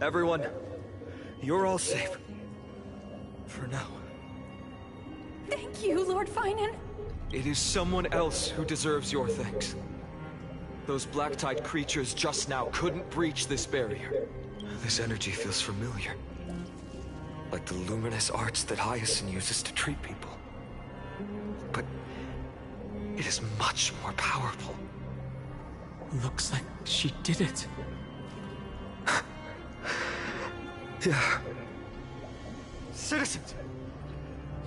Everyone, you're all safe. For now. Thank you, Lord Finan. It is someone else who deserves your thanks. Those Blacktide creatures just now couldn't breach this barrier. This energy feels familiar. Like the luminous arts that Hyacinth uses to treat people. But it is much more powerful. Looks like she did it. Yeah. Citizens!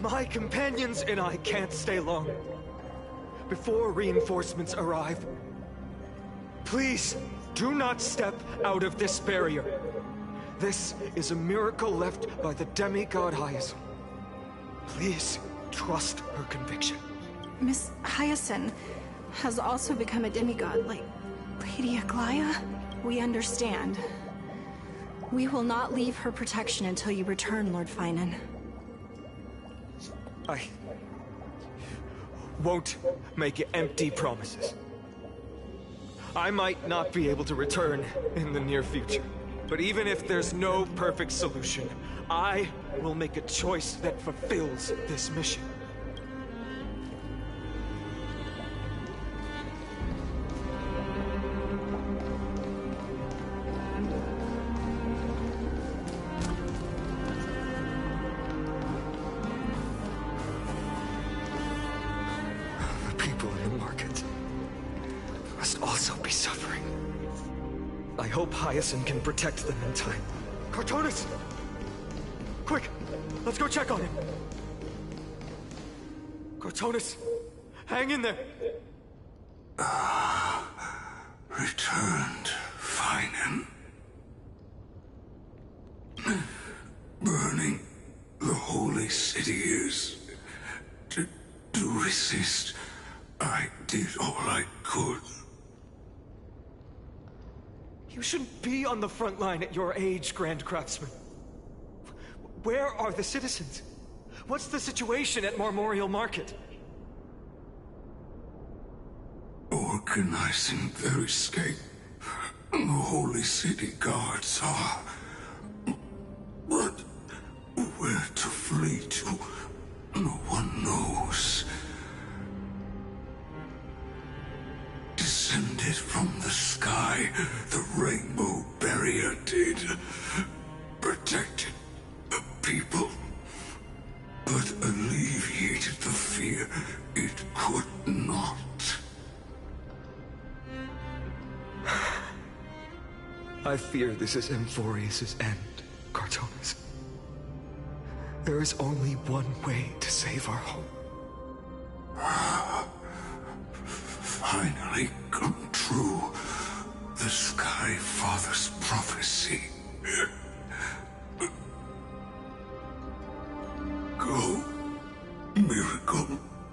My companions and I can't stay long. Before reinforcements arrive, please do not step out of this barrier. This is a miracle left by the demigod Hyacinth. Please trust her conviction. Miss Hyacinth has also become a demigod, like Lady Aglaya. We understand. We will not leave her protection until you return, Lord Finan. I won't make empty promises. I might not be able to return in the near future. But even if there's no perfect solution, I will make a choice that fulfills this mission. I hope Hyacinth can protect them in time. Cartonis! Quick! Let's go check on him! Cartonis! Hang in there! Returned, Finan. Burning the holy city is... To resist, I did all I could. You shouldn't be on the front line at your age, Grand Craftsman. Where are the citizens? What's the situation at Marmorial Market? Organizing their escape. The holy city guards are... But where to flee to, no one knows. Descended from the sky, the rainbow barrier did. Protected the people, but alleviated the fear it could not. I fear this is Amphorius' end, Cartonis. There is only one way to save our home. Finally come true. The Sky Father's prophecy. Go, miracle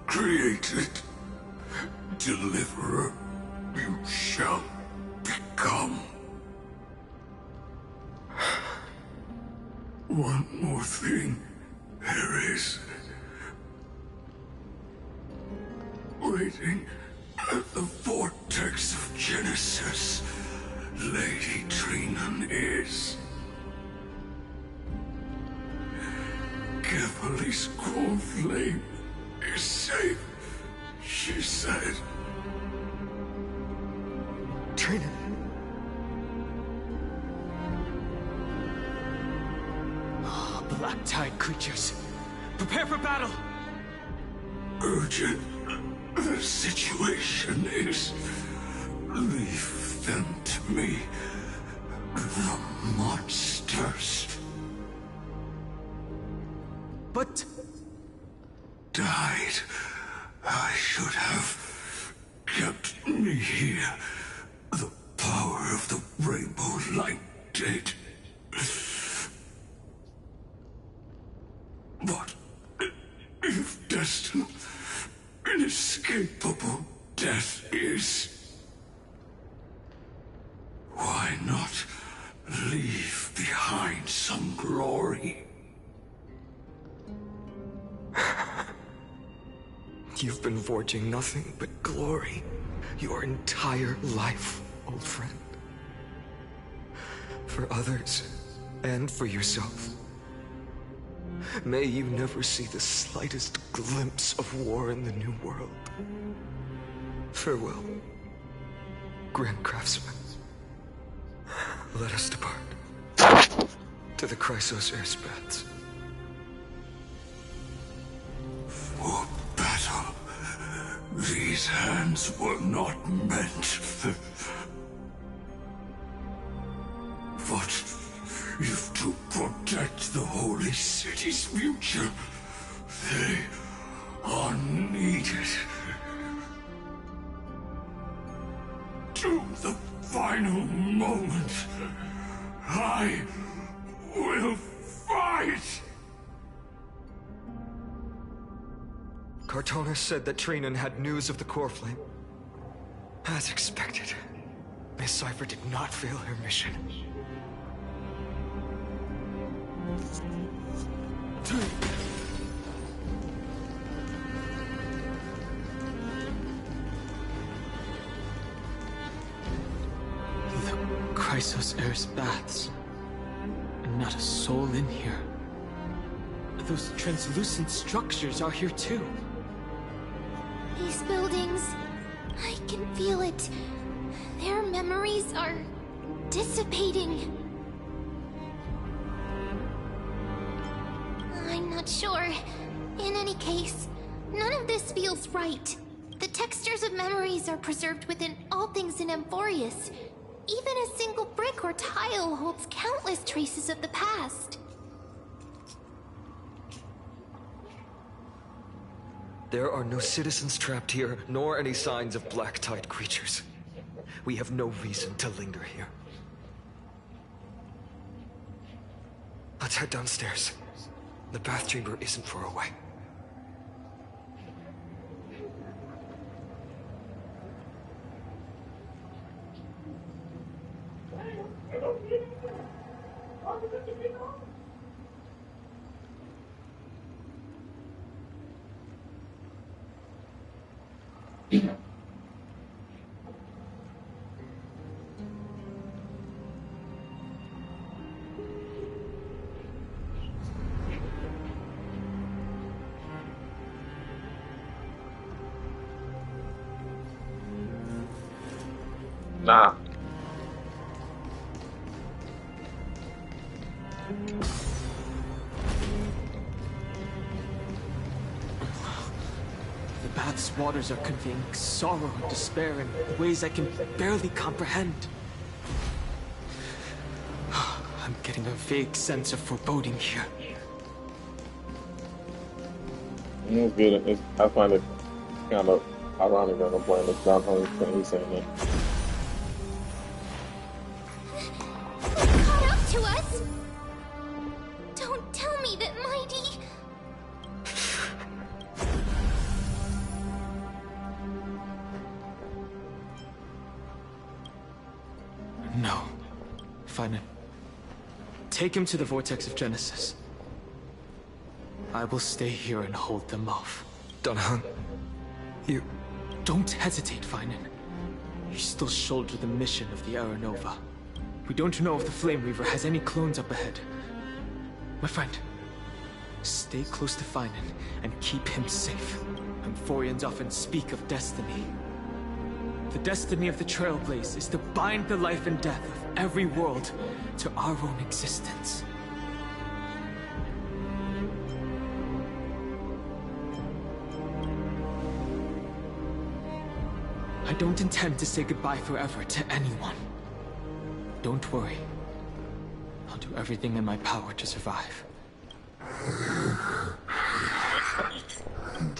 created. Deliverer, you shall become. One more thing there is. Waiting at the vortex of Genesis, Lady Trinan is. Kephali's core flame is safe, she said. Trinan. Blacktide creatures, prepare for battle! urgent the situation is. Leave them to me. The monsters. But... died. I should have kept me here. The power of the rainbow light did. But if destined, inescapable death is, why not leave behind some glory? You've been forging nothing but glory your entire life, old friend. For others, and for yourself. May you never see the slightest glimpse of war in the New World. Farewell, Grand Craftsman. Let us depart to the Chrysos Airspaths. For battle, these hands were not meant. But if to protect the Holy City's future, they are needed. To the final moment, I will fight! Cartonis said that Trinan had news of the core flame. As expected, Miss Cipher did not fail her mission. The Chrysos Airspaths. And not a soul in here. Those translucent structures are here too. These buildings, I can feel it. Their memories are dissipating. I'm not sure. In any case, none of this feels right. The textures of memories are preserved within all things in Amphorius. Even a single brick or tile holds countless traces of the past. There are no citizens trapped here, nor any signs of black tide creatures. We have no reason to linger here. Let's head downstairs. The bath chamber isn't far away. Nah. The bath's waters are conveying sorrow and despair in ways I can barely comprehend. I'm getting a vague sense of foreboding here. It's good. I find it kind of ironic that I'm playing this John Holmes thing. He's saying that. Caught up to us? Don't tell me that Mighty... No. Fine. Take him to the Vortex of Genesis. I will stay here and hold them off. Dunhan, you... Don't hesitate, Finan. You still shoulder the mission of the Aranova. We don't know if the Flame Reaver has any clones up ahead. My friend, stay close to Finan and keep him safe. Amphorians often speak of destiny. The destiny of the Trailblaze is to bind the life and death of every world to our own existence. don't intend to say goodbye forever to anyone. Don't worry. I'll do everything in my power to survive. And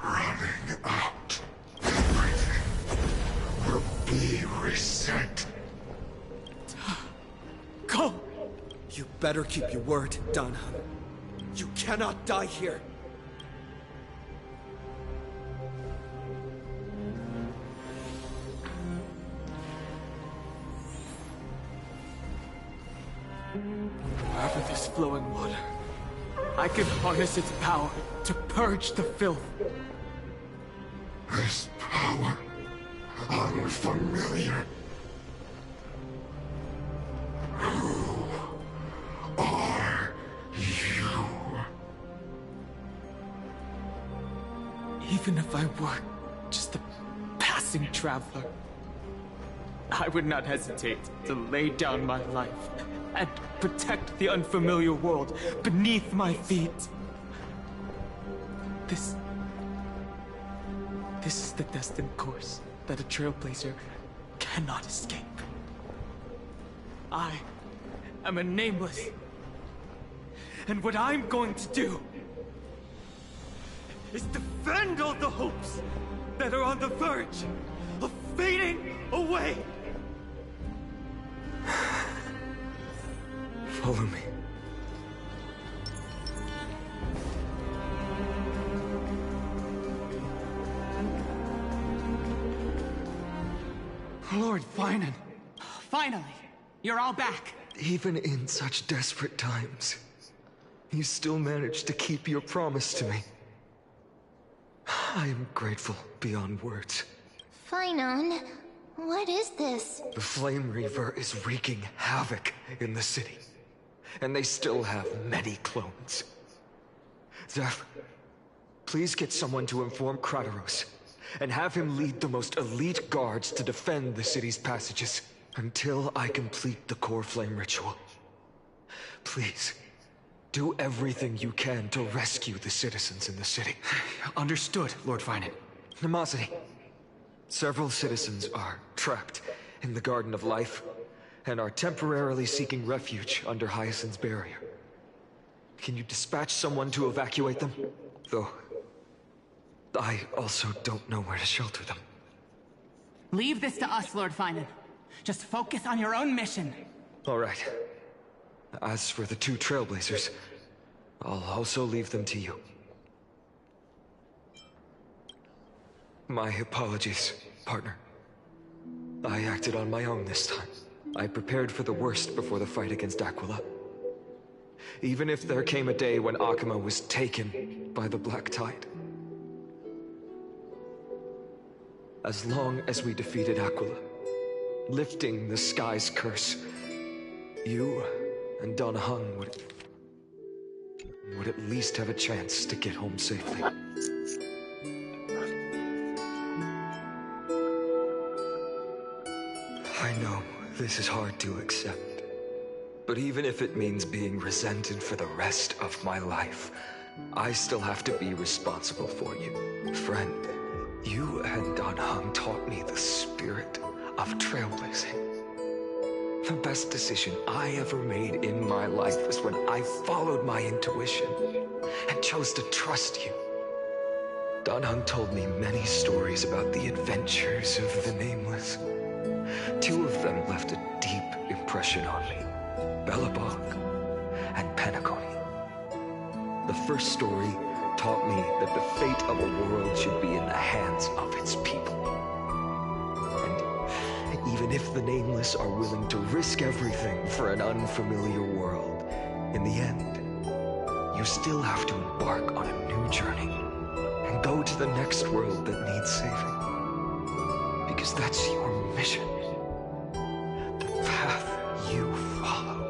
running out. Everything will be reset. Go! You better keep your word, Dan Heng. You cannot die here. Wherever there's flowing water, I can harness its power to purge the filth. This power, unfamiliar. Who are you? Even if I were just a passing traveler, I would not hesitate to lay down my life and protect the unfamiliar world beneath my feet. This is the destined course that a trailblazer cannot escape. I am a nameless. And what I'm going to do is defend all the hopes that are on the verge of fading away. Follow me. Lord Finan. Finally, you're all back. Even in such desperate times, you still managed to keep your promise to me. I am grateful beyond words. Finan, what is this? The Flame Reaver is wreaking havoc in the city, and they still have many clones. Zeph, please get someone to inform Kratos, and have him lead the most elite guards to defend the city's passages until I complete the core flame ritual. Please, do everything you can to rescue the citizens in the city. Understood, Lord Finan. Nemosity, several citizens are trapped in the Garden of Life and are temporarily seeking refuge under Hyacinth's barrier. Can you dispatch someone to evacuate them? Though, I also don't know where to shelter them. Leave this to us, Lord Finan. Just focus on your own mission. All right. As for the two Trailblazers, I'll also leave them to you. My apologies, partner. I acted on my own this time. I prepared for the worst before the fight against Aquila. Even if there came a day when Akuma was taken by the Black Tide. As long as we defeated Aquila, lifting the sky's curse, you and Dan Heng would at least have a chance to get home safely. I know this is hard to accept, but even if it means being resented for the rest of my life, I still have to be responsible for you. Friend, you and Dan Heng taught me the spirit of trailblazing. The best decision I ever made in my life was when I followed my intuition and chose to trust you. Dan Heng told me many stories about the adventures of the Nameless. Two of them left a deep impression on me, Belobog and Penacony. The first story taught me that the fate of a world should be in the hands of its people. And even if the Nameless are willing to risk everything for an unfamiliar world, in the end, you still have to embark on a new journey and go to the next world that needs saving. Because that's your mission. The path you follow.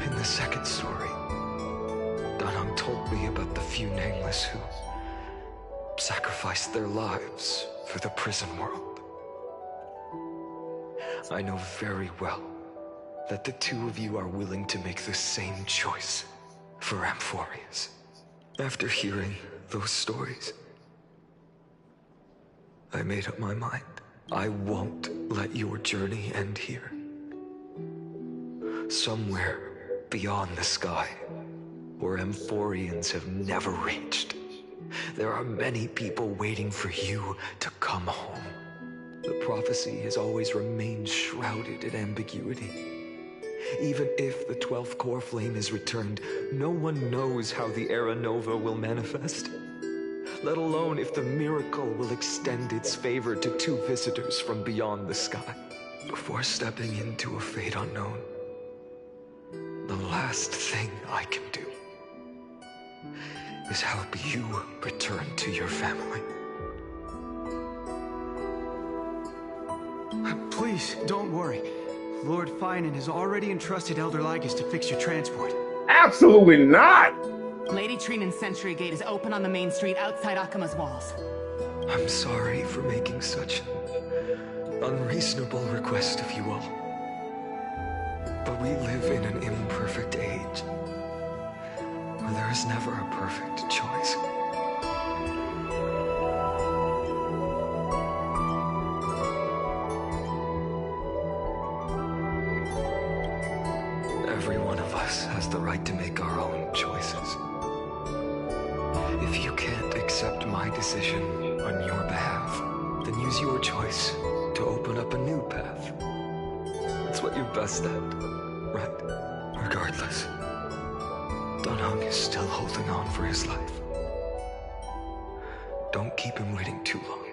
In the second story, Dan Heng told me about the few Nameless who sacrificed their lives for the prison world. I know very well that the two of you are willing to make the same choice for Amphorius. After hearing those stories, I made up my mind. I won't let your journey end here. Somewhere beyond the sky, where Amphorians have never reached, there are many people waiting for you to come home. The prophecy has always remained shrouded in ambiguity. Even if the 12th core flame is returned, no one knows how the Era Nova will manifest, let alone if the miracle will extend its favor to 2 visitors from beyond the sky. Before stepping into a fate unknown, the last thing I can do is help you return to your family. Please, don't worry. Lord Finan has already entrusted Elder Lygus to fix your transport. Absolutely not! Lady Trinan's Sentry Gate is open on the main street outside Akima's walls. I'm sorry for making such an unreasonable request of you all. But we live in an imperfect age, where there is never a perfect choice. Every one of us has the right to make our own choices. If you can't accept my decision on your behalf, then use your choice to open up a new path. That's what you're best at, right? Regardless, Dunhung is still holding on for his life. Don't keep him waiting too long.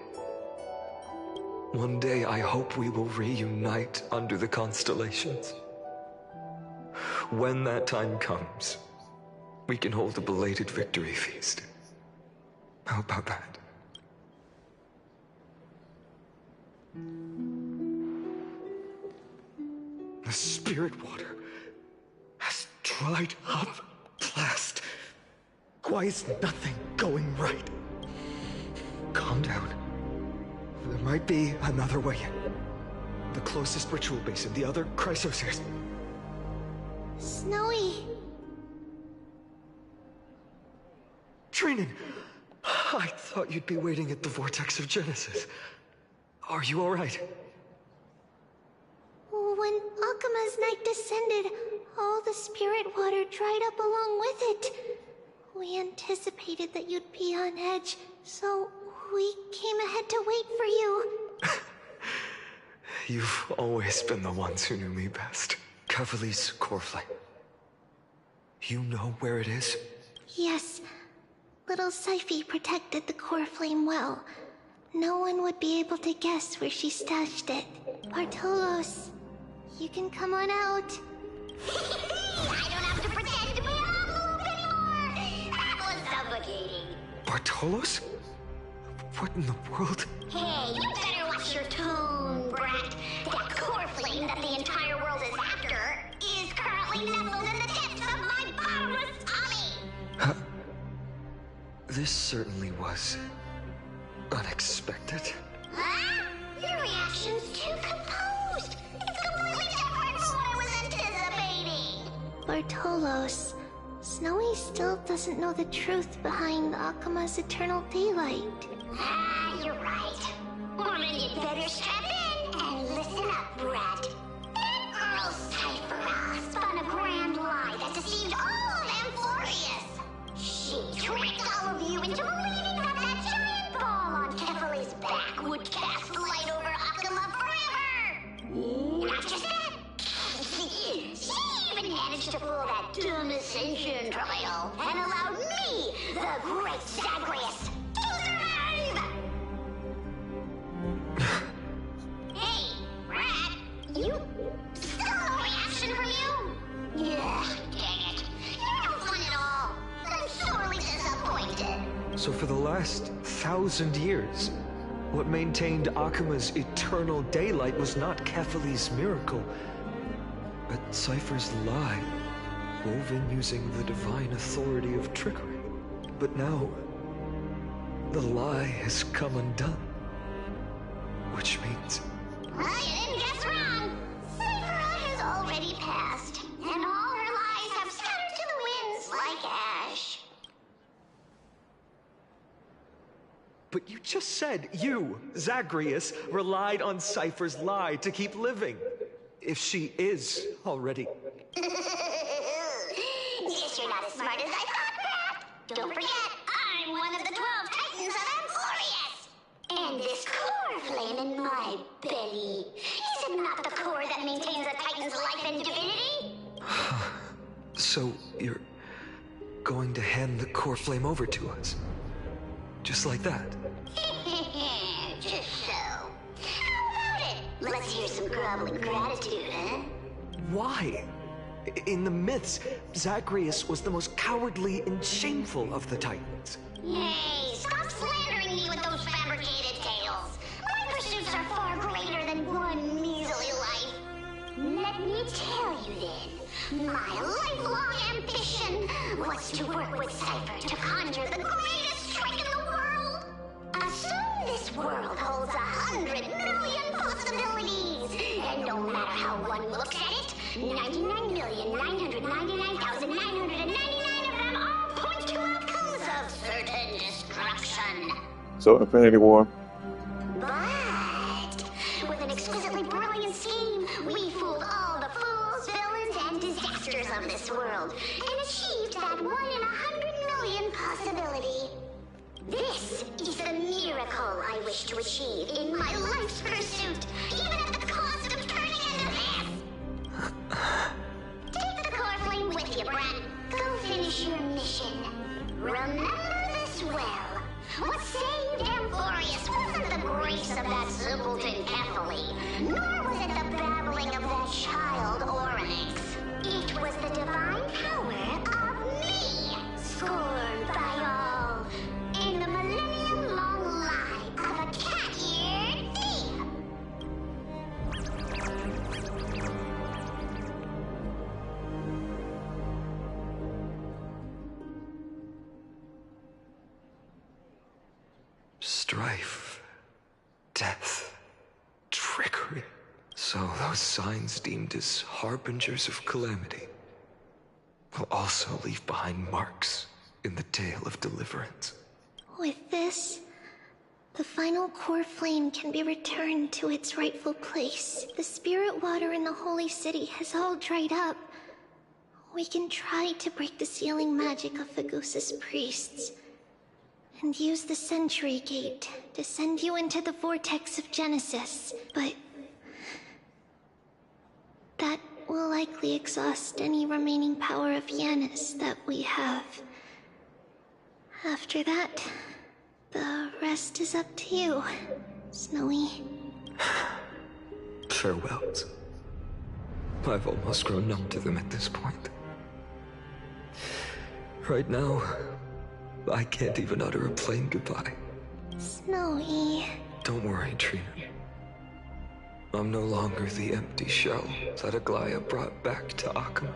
One day I hope we will reunite under the constellations. When that time comes, we can hold a belated victory feast. How about that? The spirit water has dried up at last. Why is nothing going right? Calm down. There might be another way in. The closest ritual basin, the other Chrysospheres. Snowy. Trinan! I thought you'd be waiting at the Vortex of Genesis. Are you alright? When Akima's night descended, all the spirit water dried up along with it. We anticipated that you'd be on edge, so we came ahead to wait for you. You've always been the ones who knew me best. Cavali's core flame. You know where it is? Yes. Little Syphi protected the core flame well. No one would be able to guess where she stashed it. Bartolos, you can come on out. I don't have to pretend to be an envelope anymore! That was suffocating. Bartolos? What in the world? Hey, you better watch your tone, brat. That core flame that the entire world is after is currently nestled in the depths of my bottomless tummy! This certainly was unexpected. Huh? Your reaction's too composed. It's completely different from what I was anticipating. Bartolos, Snowy still doesn't know the truth behind Akima's eternal daylight. Ah, you're right. Well, then you'd better strap in and listen up, brat. That girl Cyphera spun a grand lie that deceived all of Amphorius. She tricked all of you into believing that that giant ball on Kefali's back would cast light over Akima forever. Not just that. She even managed to pull that dumb ascension trial and allowed me, the great Zagreus, to survive! Hey, Rat, you... still no reaction from you? Ugh, dang it. You're no fun at all. I'm sorely disappointed. So for the last 1,000 years, what maintained Akima's eternal daylight was not Kefali's miracle, but Cypher's lie, woven using the divine authority of trickery. But now, the lie has come undone. Which means... Well, you didn't guess wrong. Cyphera has already passed, and all her lies have scattered to the winds like ash. But you just said you, Zagreus, relied on Cypher's lie to keep living. If she is already... Guess you're not as smart as I thought, Rat. Don't forget, I'm one of the 12 Titans of Amphorius! And this core flame in my belly, is it not the core that maintains a Titan's life and divinity? So, you're going to hand the core flame over to us? Just like that? Just so. How about it? Let's hear some groveling gratitude, huh? Why? In the myths, Zagreus was the most cowardly and shameful of the Titans. Hey, stop slandering me with those fabricated tales. My pursuits are far greater than one measly life. Let me tell you then, my lifelong ambition was to work with Cypher to conjure the greatest trick in the world. Assume this world holds 100 million possibilities, and no matter how one looks at it, 99,999,999 of them all point to outcomes of certain destruction. So, Infinity War. But with an exquisitely brilliant scheme, we fooled all the fools, villains, and disasters of this world, and achieved that 1 in 100 million possibility. This is the miracle I wish to achieve in my life's pursuit, even at the cost of turning into this. Take the core flame with you, Brat. Go finish your mission. Remember this well. What saved Amphorius wasn't the grace of that simpleton Kephale, nor was it the babbling of that child Oryx. It was the divine power of me, scorned by all, in the millennium-long lie of a cat-eared thief. Strife, death, trickery. So those signs deemed as harbingers of calamity will also leave behind marks in the tale of deliverance. With this, the final core flame can be returned to its rightful place. The spirit water in the holy city has all dried up. We can try to break the sealing magic of Fagusa's priests, and use the Century Gate to send you into the vortex of Genesis, but that will likely exhaust any remaining power of Yanis that we have. After that, the rest is up to you, Snowy. Farewells. I've almost grown numb to them at this point. Right now, I can't even utter a plain goodbye. Snowy. Don't worry, Trina. I'm no longer the empty shell that Aglaya brought back to Akama.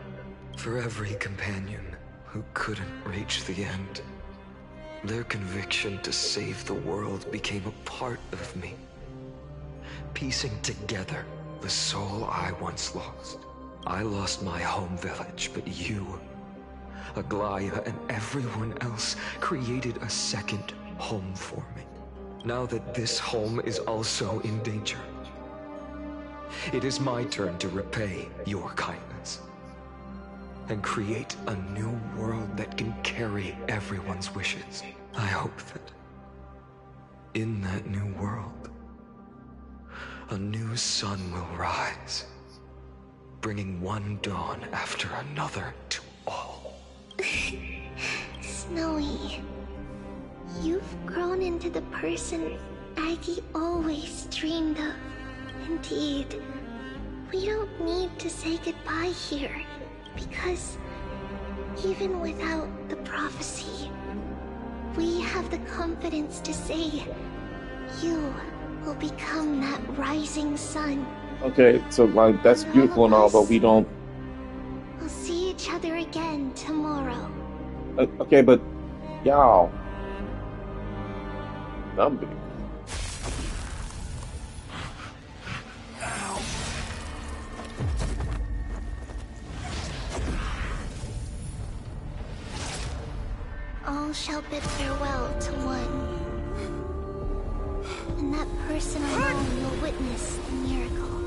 For every companion who couldn't reach the end, their conviction to save the world became a part of me, piecing together the soul I once lost. I lost my home village, but you, Aglaya, and everyone else created a second home for me. Now that this home is also in danger, it is my turn to repay your kindness and create a new world that can carry everyone's wishes. I hope that in that new world, a new sun will rise, bringing one dawn after another to all. Snowy, you've grown into the person Aggie always dreamed of. Indeed, we don't need to say goodbye here, because even without the prophecy, we have the confidence to say you will become that rising sun. Okay, so like that's beautiful and all, but we don't. We'll see each other again tomorrow. Okay, but y'all, Numby. All shall bid farewell to one person alone will witness the miracle.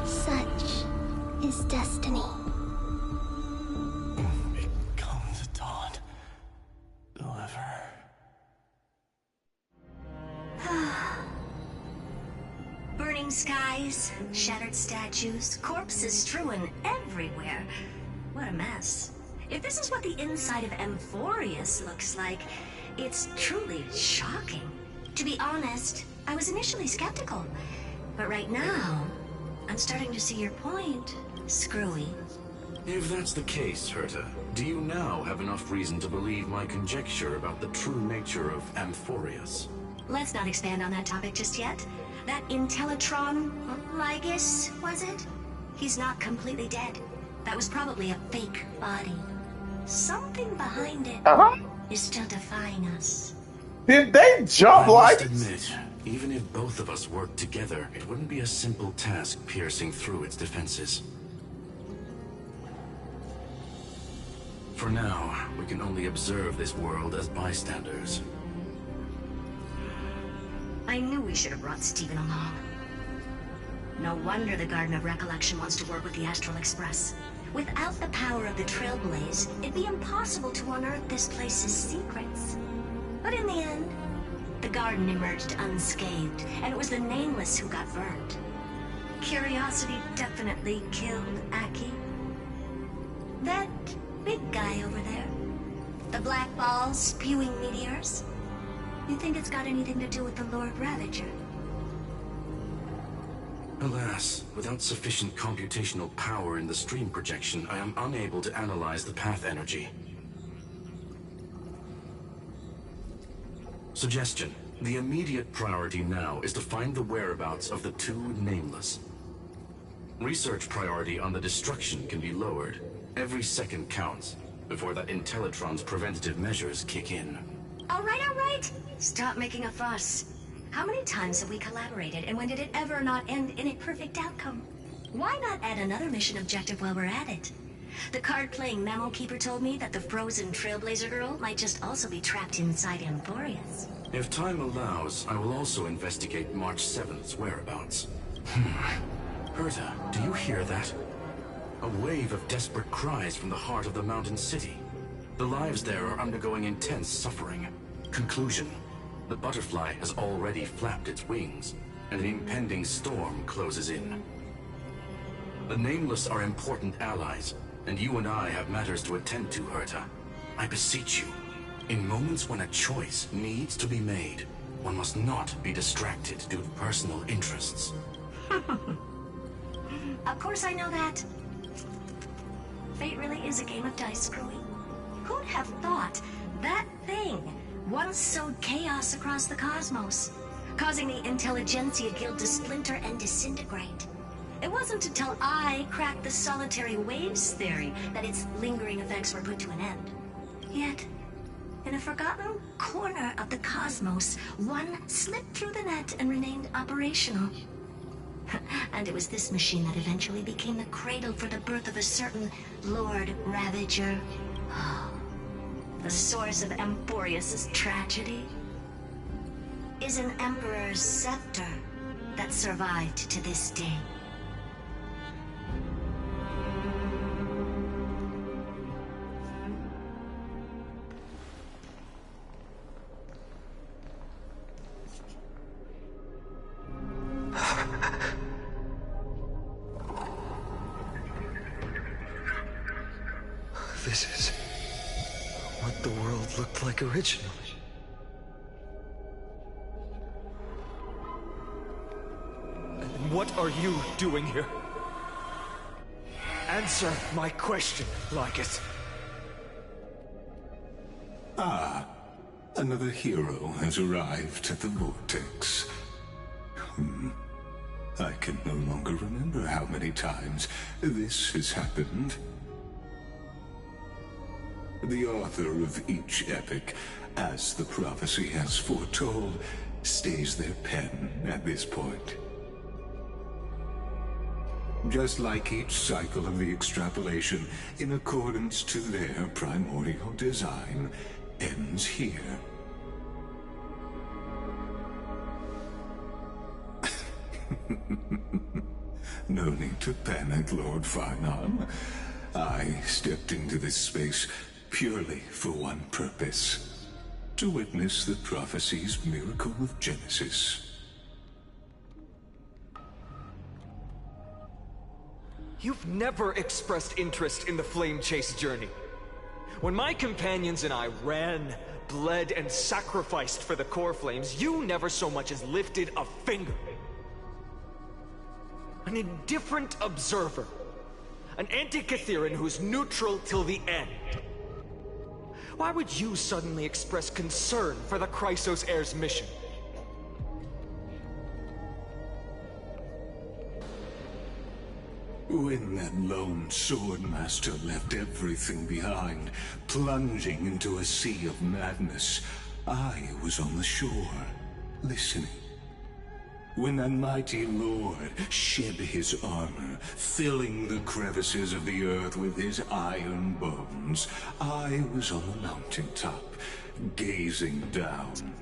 Such is destiny. It comes at dawn. Deliver. Burning skies, shattered statues, corpses strewn everywhere. What a mess. If this is what the inside of Amphorius looks like, it's truly shocking. To be honest, I was initially skeptical. But right now, I'm starting to see your point, Screwy. If that's the case, Herta, do you now have enough reason to believe my conjecture about the true nature of Amphorius? Let's not expand on that topic just yet. That Intellitron, Lygus, was it? He's not completely dead. That was probably a fake body. Something behind it is still defying us. Did they jump like? I must admit, even if both of us worked together, it wouldn't be a simple task piercing through its defenses. For now, we can only observe this world as bystanders. I knew we should have brought Stephen along. No wonder the Garden of Recollection wants to work with the Astral Express. Without the power of the Trailblaze, it'd be impossible to unearth this place's secrets. But in the end, the garden emerged unscathed, and it was the Nameless who got burned. Curiosity definitely killed Aki. That big guy over there, the black balls spewing meteors, you think it's got anything to do with the Lord Ravager? Alas, without sufficient computational power in the stream projection, I am unable to analyze the path energy. Suggestion. The immediate priority now is to find the whereabouts of the two Nameless. Research priority on the destruction can be lowered. Every second counts before that Intellitron's preventative measures kick in. All right. Stop making a fuss. How many times have we collaborated, and when did it ever not end in a perfect outcome? Why not add another mission objective while we're at it? The card-playing Memo Keeper told me that the frozen Trailblazer girl might just also be trapped inside Amphorius. If time allows, I will also investigate March 7th's whereabouts. Herta, do you hear that? A wave of desperate cries from the heart of the mountain city. The lives there are undergoing intense suffering. Conclusion. The butterfly has already flapped its wings, and an impending storm closes in. The Nameless are important allies, and you and I have matters to attend to, Herta. I beseech you, in moments when a choice needs to be made, one must not be distracted due to personal interests. Of course I know that. Fate really is a game of dice, Screwy. Who'd have thought that thing once sowed chaos across the cosmos, causing the Intelligentsia Guild to splinter and disintegrate? It wasn't until I cracked the solitary waves theory that its lingering effects were put to an end. Yet, in a forgotten corner of the cosmos, one slipped through the net and remained operational. And it was this machine that eventually became the cradle for the birth of a certain Lord Ravager. The source of Amphorius' tragedy is an Emperor's scepter that survived to this day. This is what the world looked like originally. And what are you doing here? Answer my question, Lygus. Ah, another hero has arrived at the Vortex. I can no longer remember how many times this has happened. The author of each epic, as the prophecy has foretold, stays their pen at this point. Just like each cycle of the extrapolation, in accordance to their primordial design, ends here. No need to panic, Lord Farnon. I stepped into this space purely for one purpose. To witness the prophecy's miracle of Genesis. You've never expressed interest in the Flame Chase journey. When my companions and I ran, bled, and sacrificed for the core flames, you never so much as lifted a finger. An indifferent observer. An anti-Catheran who's neutral till the end. Why would you suddenly express concern for the Chrysos Heir's mission? When that lone swordmaster left everything behind, plunging into a sea of madness, I was on the shore, listening. When that mighty lord shed his armor, filling the crevices of the earth with his iron bones, I was on the mountaintop, gazing down.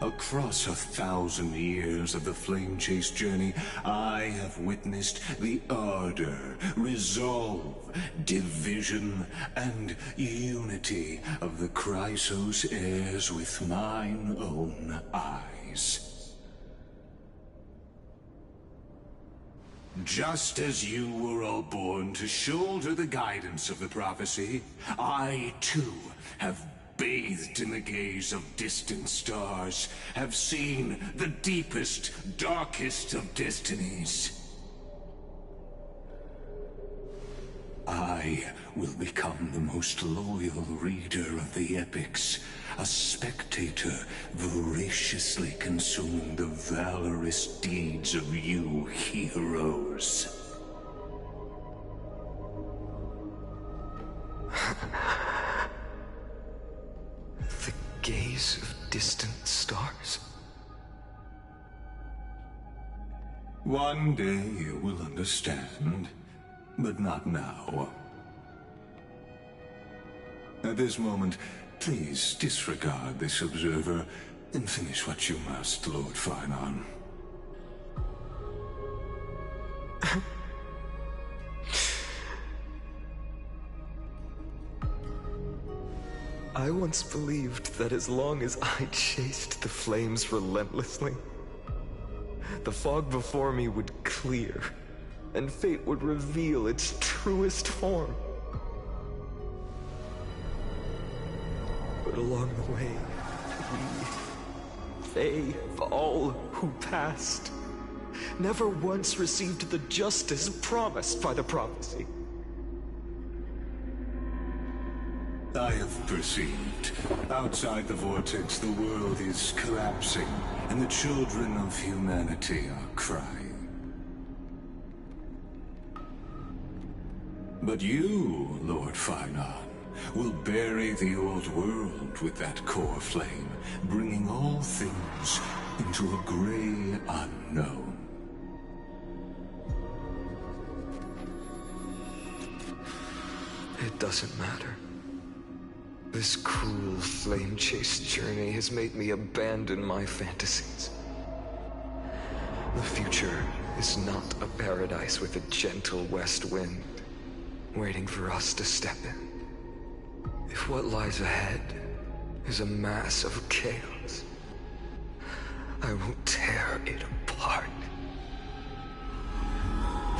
Across 1,000 years of the Flame Chase journey, I have witnessed the ardor, resolve, division, and unity of the Chrysos heirs with mine own eyes. Just as you were all born to shoulder the guidance of the prophecy, I too have bathed in the gaze of distant stars, have seen the deepest, darkest of destinies. I will become the most loyal reader of the epics, a spectator voraciously consuming the valorous deeds of you heroes. Gaze of distant stars. One day you will understand, but not now. At this moment, please disregard this observer and finish what you must, Lord Farnon. I once believed that as long as I chased the flames relentlessly, the fog before me would clear, and fate would reveal its truest form. But along the way, they, all who passed, never once received the justice promised by the prophecy. I have perceived. Outside the vortex, the world is collapsing, and the children of humanity are crying. But you, Lord Farnon, will bury the old world with that core flame, bringing all things into a gray unknown. It doesn't matter. This cruel flame chase journey has made me abandon my fantasies. The future is not a paradise with a gentle west wind, waiting for us to step in. If what lies ahead is a mass of chaos, I will tear it apart.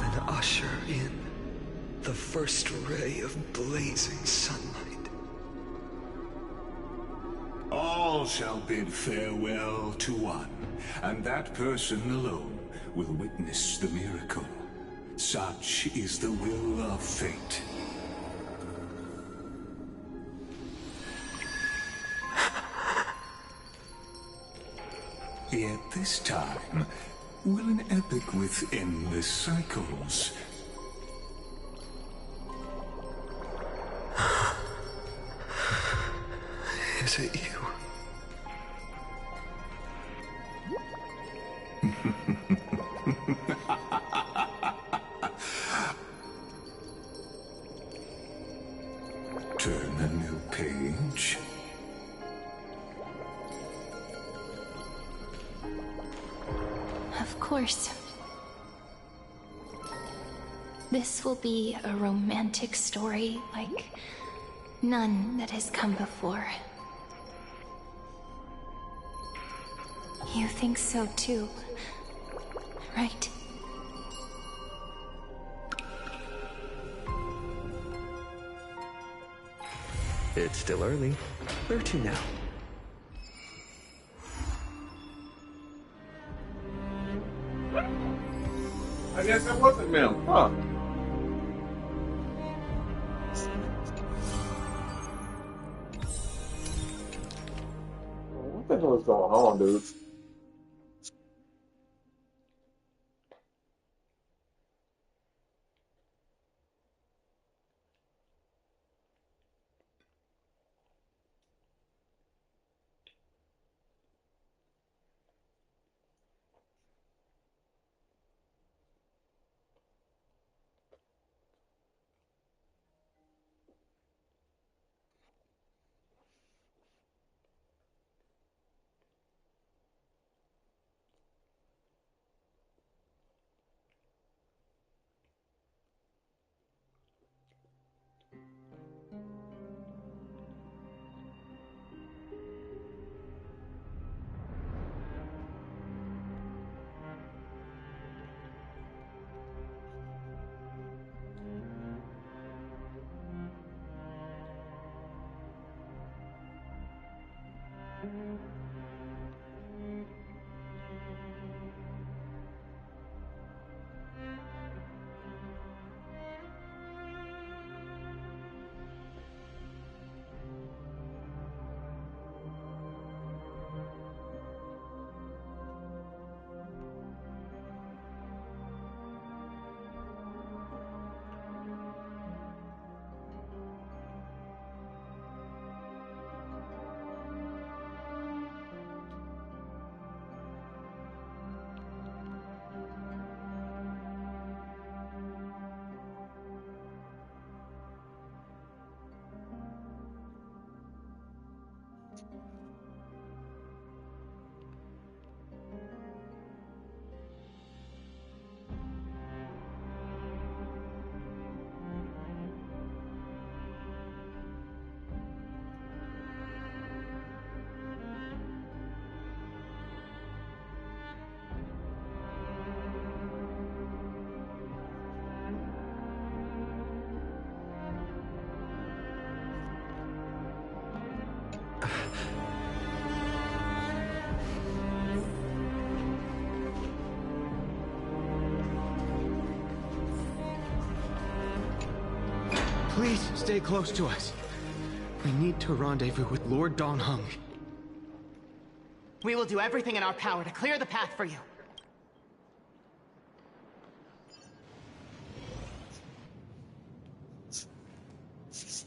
Then usher in the first ray of blazing sunlight. All shall bid farewell to one, and that person alone will witness the miracle. Such is the will of fate. Yet this time, will an epic with endless cycles? Is it you? Turn a new page. course. This will be a romantic story like none that has come before. You think so too, right? It's still early. Where to now? I guess it wasn't them, huh? What the hell is going on, dude? Please stay close to us. We need to rendezvous with Lord Dan Heng. We will do everything in our power to clear the path for you.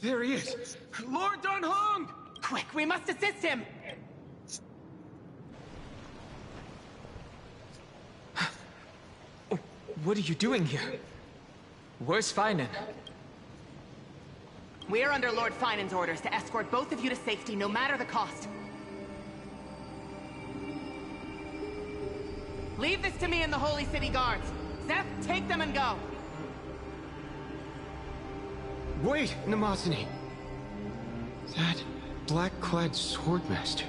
There he is! Lord Dan Heng! Quick, we must assist him! What are you doing here? Where's Finan? We are under Lord Finan's orders to escort both of you to safety, no matter the cost. Leave this to me and the Holy City Guards. Zeph, take them and go. Wait, Namazani. That black-clad swordmaster.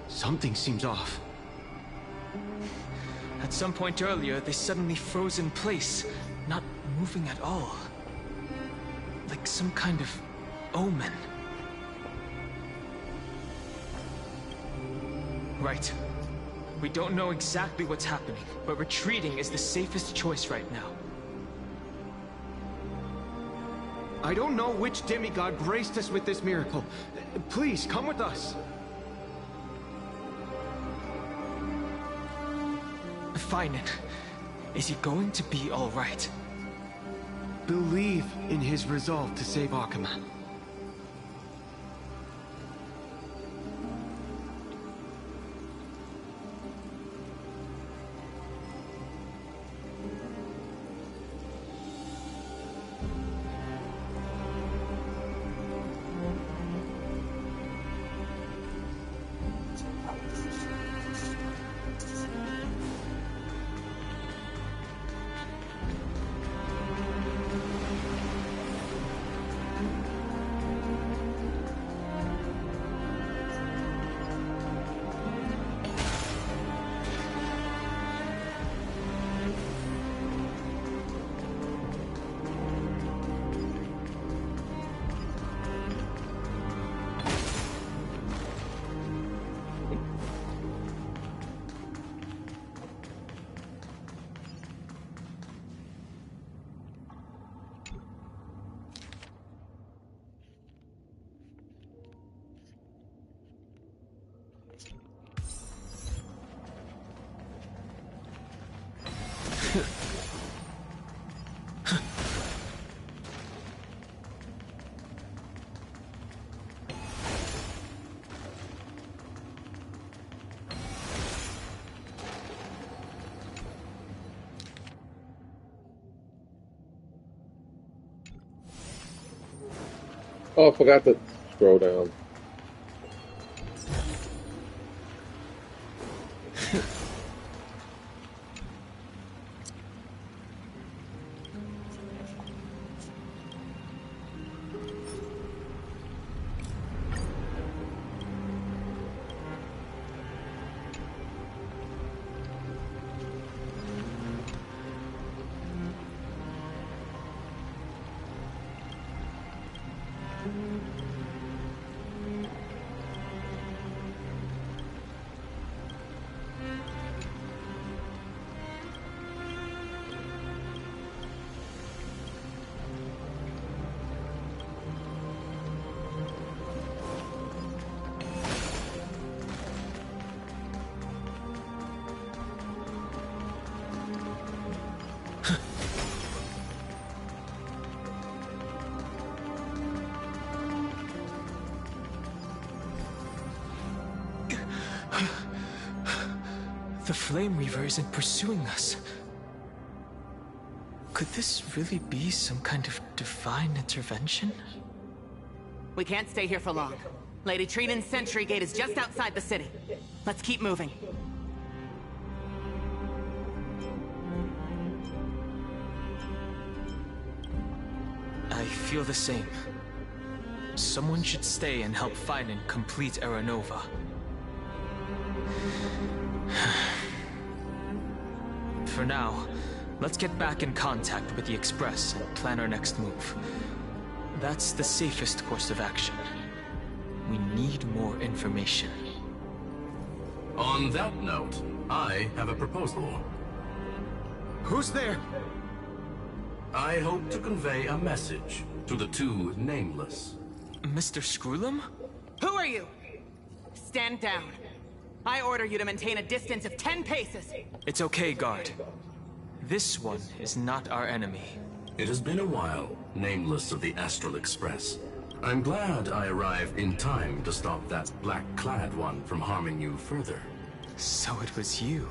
Something seems off. At some point earlier, they suddenly froze in place, not moving at all. Like some kind of omen. Right. We don't know exactly what's happening, but retreating is the safest choice right now. I don't know which demigod graced us with this miracle. Please, come with us. Finan, is he going to be all right? Believe in his resolve to save Akamai. Oh, I forgot to scroll down. The Flame Reaver isn't pursuing us. Could this really be some kind of divine intervention? We can't stay here for long. Lady Trinan's sentry gate is just outside the city. Let's keep moving. I feel the same. Someone should stay and help Finan complete Era Nova. For now, let's get back in contact with the Express and plan our next move. That's the safest course of action. We need more information. On that note, I have a proposal. Who's there? I hope to convey a message to the two nameless. Mr. Screwlum? Who are you? Stand down. I order you to maintain a distance of 10 paces. It's okay, guard. This one is not our enemy. It has been a while, nameless of the Astral Express. I'm glad I arrived in time to stop that black-clad one from harming you further. So it was you.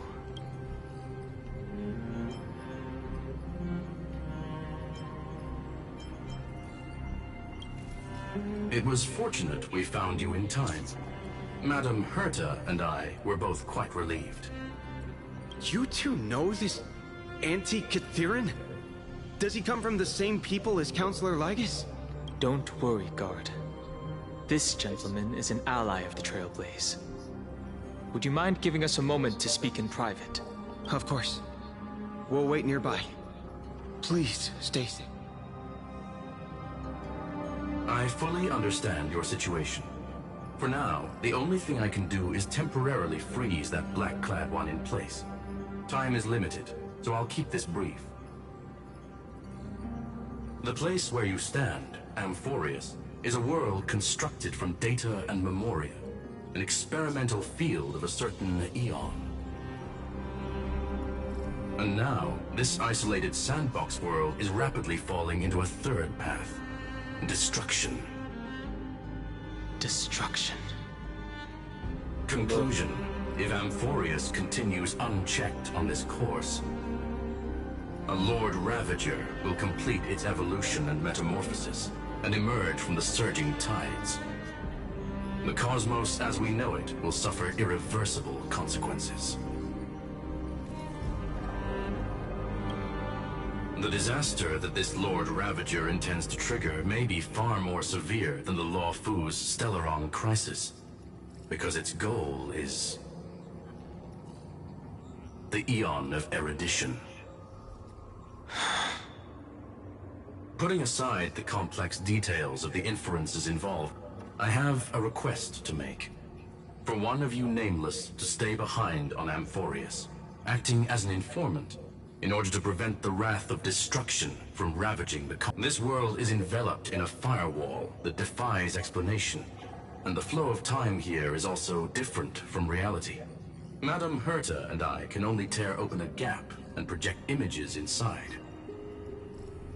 It was fortunate we found you in time. Madame Herta and I were both quite relieved. You two know this Anti-Catharin? Does he come from the same people as Counselor Lygus? Don't worry, guard. This gentleman is an ally of the Trailblaze. Would you mind giving us a moment to speak in private? Of course. We'll wait nearby. Please, Stacy. I fully understand your situation. For now, the only thing I can do is temporarily freeze that black-clad one in place. Time is limited, so I'll keep this brief. The place where you stand, Amphorius, is a world constructed from data and memoria, an experimental field of a certain eon. And now, this isolated sandbox world is rapidly falling into a third path. Destruction. Destruction. Conclusion. If Amphorius continues unchecked on this course, a Lord Ravager will complete its evolution and metamorphosis, and emerge from the surging tides. The cosmos as we know it will suffer irreversible consequences. The disaster that this Lord Ravager intends to trigger may be far more severe than the Lawfoo's Stellaron crisis, because its goal is the Eon of Erudition. Putting aside the complex details of the inferences involved, I have a request to make. For one of you nameless to stay behind on Amphorius, acting as an informant, in order to prevent the wrath of destruction from ravaging the This world is enveloped in a firewall that defies explanation, and the flow of time here is also different from reality. Madame Herta and I can only tear open a gap and project images inside.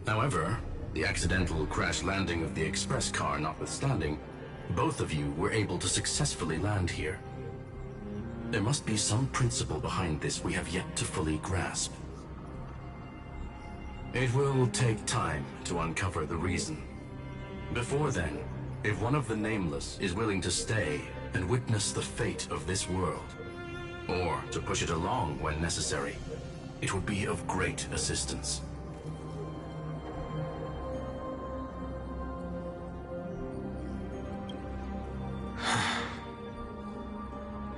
However, the accidental crash landing of the express car notwithstanding, both of you were able to successfully land here. There must be some principle behind this we have yet to fully grasp. It will take time to uncover the reason. Before then, if one of the Nameless is willing to stay and witness the fate of this world, or to push it along when necessary, it would be of great assistance.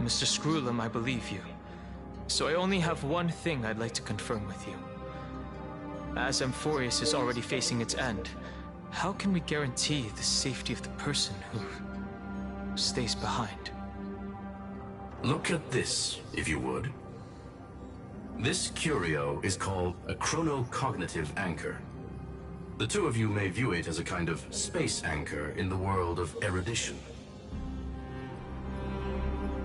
Mr. Screwlum, I believe you. So I only have one thing I'd like to confirm with you. As Amphorius is already facing its end, how can we guarantee the safety of the person who stays behind? Look at this, if you would. This curio is called a chronocognitive anchor. The two of you may view it as a kind of space anchor in the world of erudition.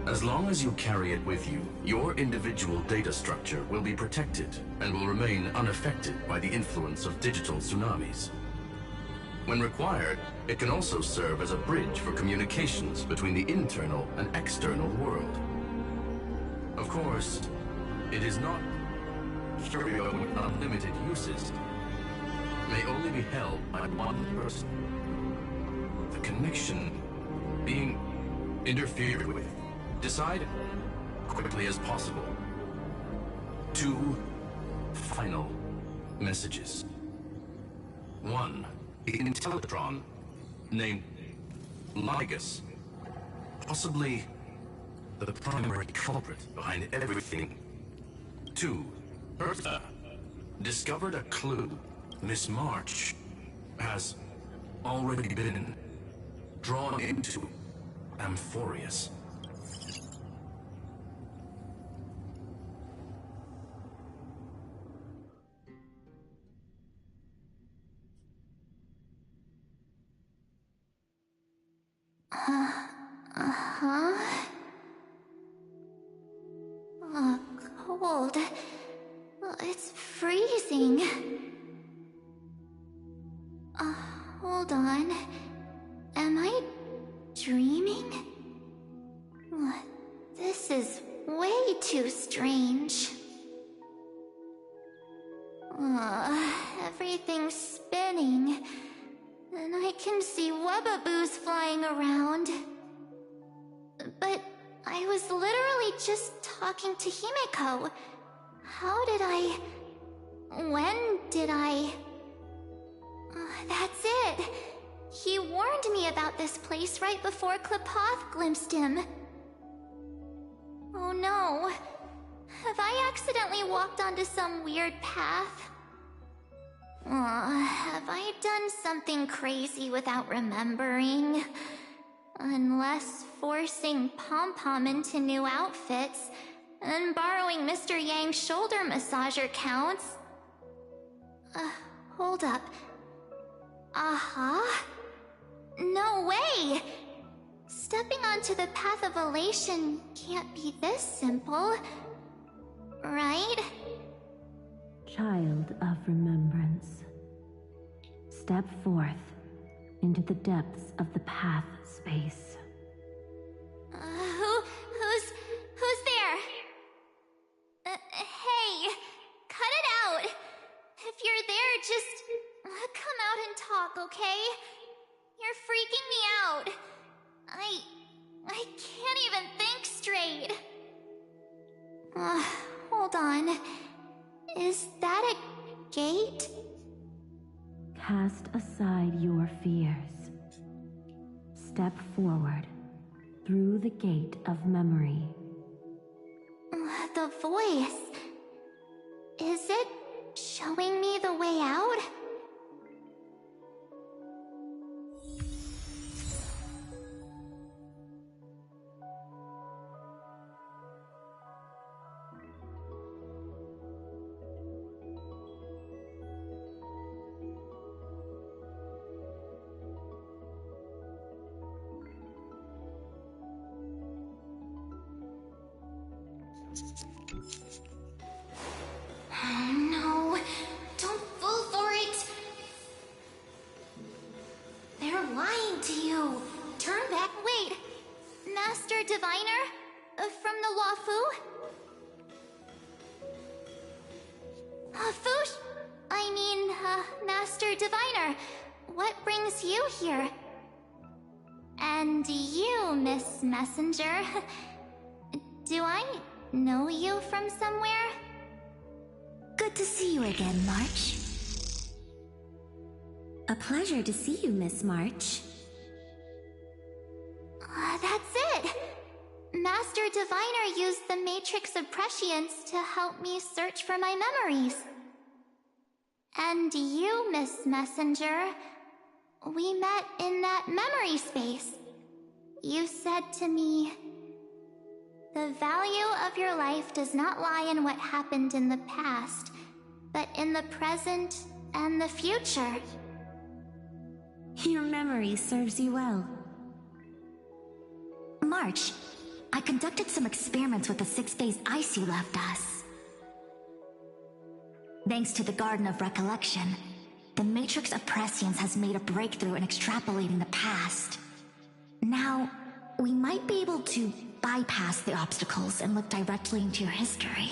As long as you carry it with you, your individual data structure will be protected and will remain unaffected by the influence of digital tsunamis. When required, it can also serve as a bridge for communications between the internal and external world. Of course, it is not curio with unlimited uses. It may only be held by one person. The connection being interfered with. Decide quickly as possible. 2 final messages. 1, Intellitron, named Ligus, possibly the primary culprit behind everything. 2, Hertha, discovered a clue. Miss March has already been drawn into Amphorius. Cold. It's freezing. Hold on. Am I dreaming? This is way too strange. Everything's spinning. And I can see webaboos flying around. But I was literally just talking to Himeko. How did I... When did I... That's it. He warned me about this place right before Klepoth glimpsed him. Oh no. Have I accidentally walked onto some weird path? Have I done something crazy without remembering? Unless forcing Pom-Pom into new outfits and borrowing Mr. Yang's shoulder massager counts. Hold up. No way! Stepping onto the path of elation can't be this simple. Right? Child of remembrance, step forth into the depths of the path space. Who's there? Hey, cut it out. If you're there, just come out and talk, okay? You're freaking me out. I can't even think straight. Hold on. Is that a gate? Cast aside your fears. Step forward through the gate of memory. The voice. Is it showing me the way out? Master Diviner, what brings you here? And you, Miss Messenger, do I know you from somewhere? Good to see you again, March. A pleasure to see you, Miss March. That's it! Master Diviner used the Matrix of Prescience to help me search for my memories. And you, Miss Messenger, we met in that memory space. You said to me, "The value of your life does not lie in what happened in the past, but in the present and the future." Your memory serves you well. March, I conducted some experiments with the 6-phase ice you left us. Thanks to the Garden of Recollection, the Matrix of Prescience has made a breakthrough in extrapolating the past. Now, we might be able to bypass the obstacles and look directly into your history.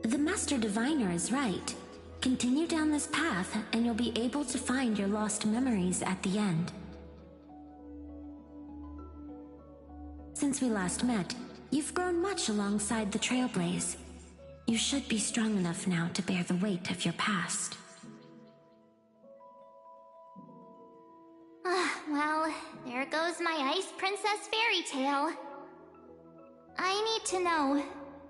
The Master Diviner is right. Continue down this path, and you'll be able to find your lost memories at the end. Since we last met, you've grown much alongside the Trailblaze. You should be strong enough now to bear the weight of your past. Well, there goes my Ice Princess fairy tale. I need to know,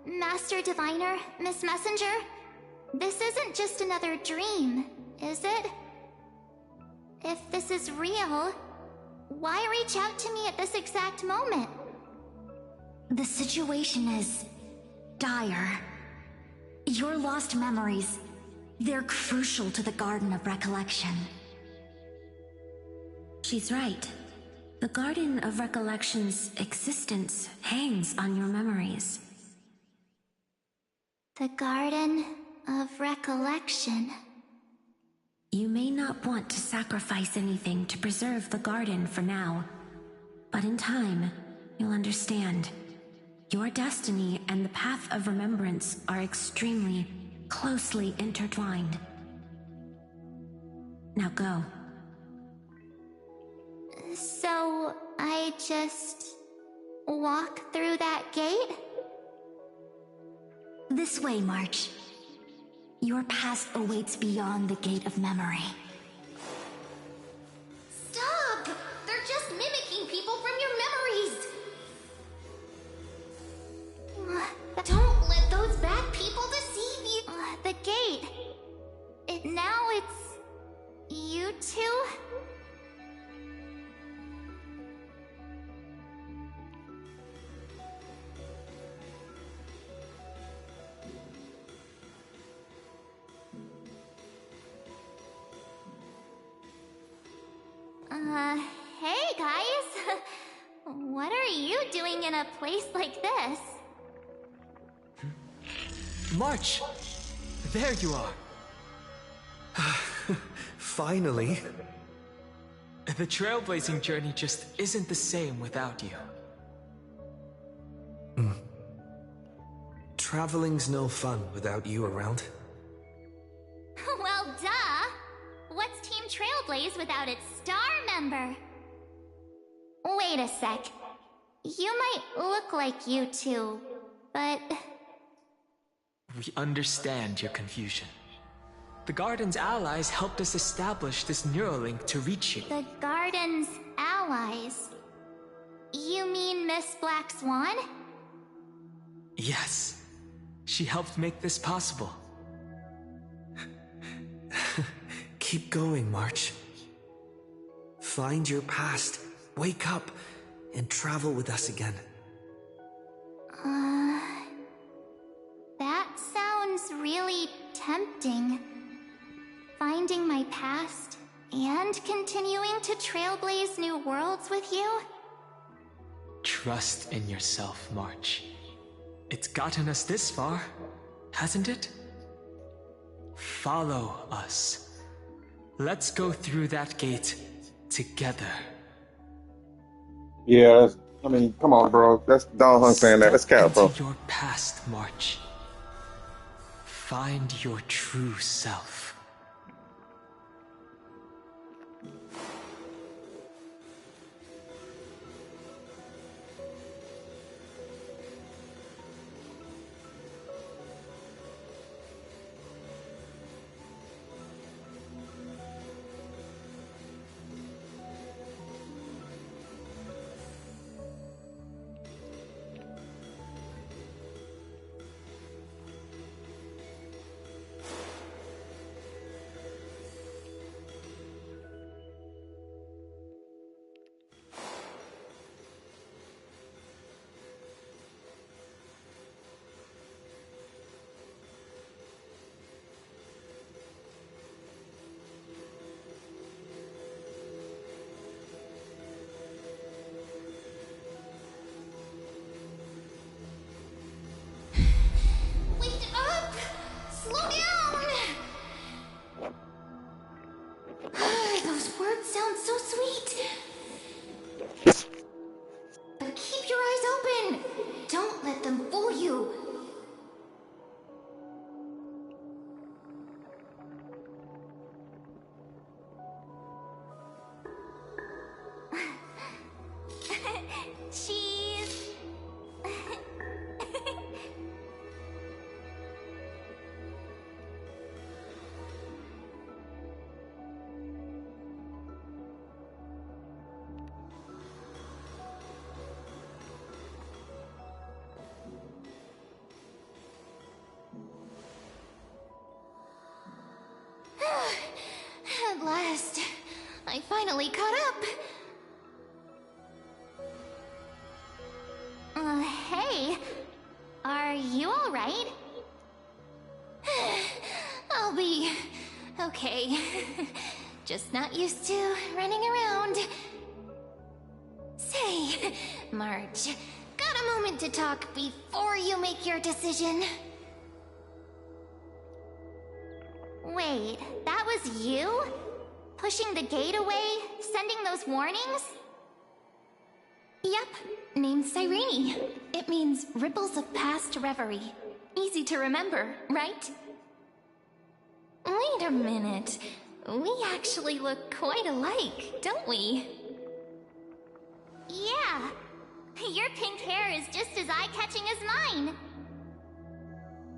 Master Diviner, Miss Messenger, this isn't just another dream, is it? If this is real, why reach out to me at this exact moment? The situation is dire. Your lost memories, they're crucial to the Garden of Recollection. She's right. The Garden of Recollection's existence hangs on your memories. The Garden of Recollection. You may not want to sacrifice anything to preserve the garden for now, but in time, you'll understand. Your destiny and the path of remembrance are extremely, closely intertwined. Now go. So, I just walk through that gate? This way, March. Your past awaits beyond the Gate of Memory. Stop! They're just mimicking people from your memories! Don't let those bad people deceive you! The gate. Now it's... you two? Hey guys! What are you doing in a place like this? March! There you are! Finally. The trailblazing journey just isn't the same without you. Traveling's no fun without you around. Well, duh! What's Team Trailblaze without its star member? Wait a sec. You might look like you two, but... We understand your confusion. The Garden's allies helped us establish this Neuralink to reach you. The Garden's allies? You mean Miss Black Swan? Yes. She helped make this possible. Keep going, March. Find your past, wake up, and travel with us again. That sounds really tempting. Finding my past and continuing to trailblaze new worlds with you? Trust in yourself, March. It's gotten us this far, hasn't it? Follow us. Let's go through that gate together. Yeah, I mean, come on, bro. That's Don Hung saying that. That's cap, bro. Into your past, March. Find your true self. finally caught up. Hey. Are you alright? I'll be okay. Just not used to running around. Say, March, got a moment to talk before you make your decision? Wait, that was you? Pushing the gate away? Sending those warnings? Yep, name's Cyrene. It means ripples of past reverie. Easy to remember, right? Wait a minute. We actually look quite alike, don't we? Yeah. Your pink hair is just as eye-catching as mine.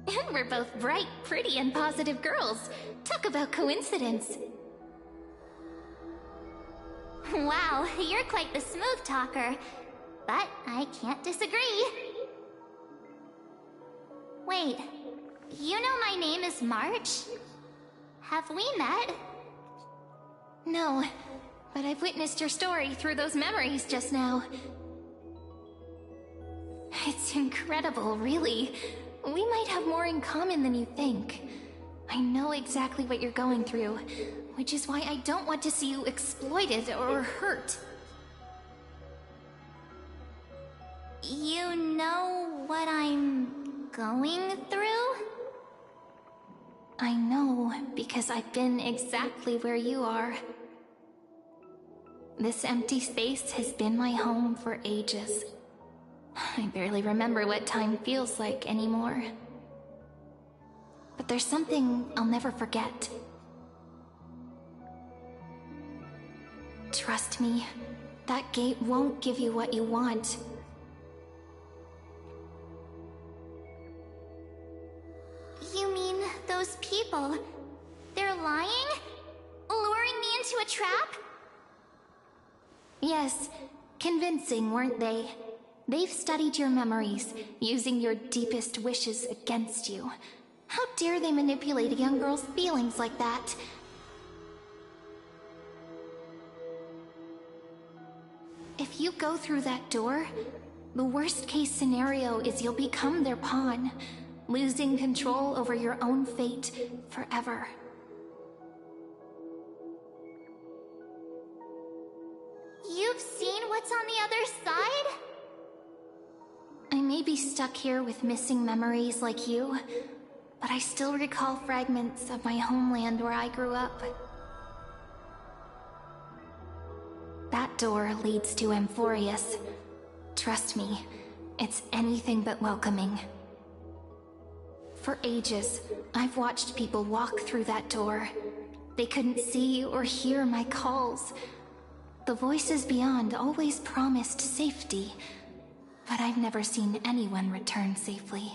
And we're both bright, pretty, and positive girls. Talk about coincidence. Wow, you're quite the smooth talker. But I can't disagree. Wait, you know my name is March? Have we met? No, but I've witnessed your story through those memories just now. It's incredible, really. We might have more in common than you think. I know exactly what you're going through, which is why I don't want to see you exploited or hurt. You know what I'm going through? I know, because I've been exactly where you are. This empty space has been my home for ages. I barely remember what time feels like anymore. But there's something I'll never forget. Trust me, that gate won't give you what you want. You mean those people? They're lying? Luring me into a trap? Yes, convincing, weren't they? They've studied your memories, using your deepest wishes against you. How dare they manipulate a young girl's feelings like that? If you go through that door, the worst-case scenario is you'll become their pawn, losing control over your own fate forever. You've seen what's on the other side? I may be stuck here with missing memories like you, but I still recall fragments of my homeland where I grew up. That door leads to Amphorius. Trust me, it's anything but welcoming. For ages, I've watched people walk through that door. They couldn't see or hear my calls. The voices beyond always promised safety, but I've never seen anyone return safely.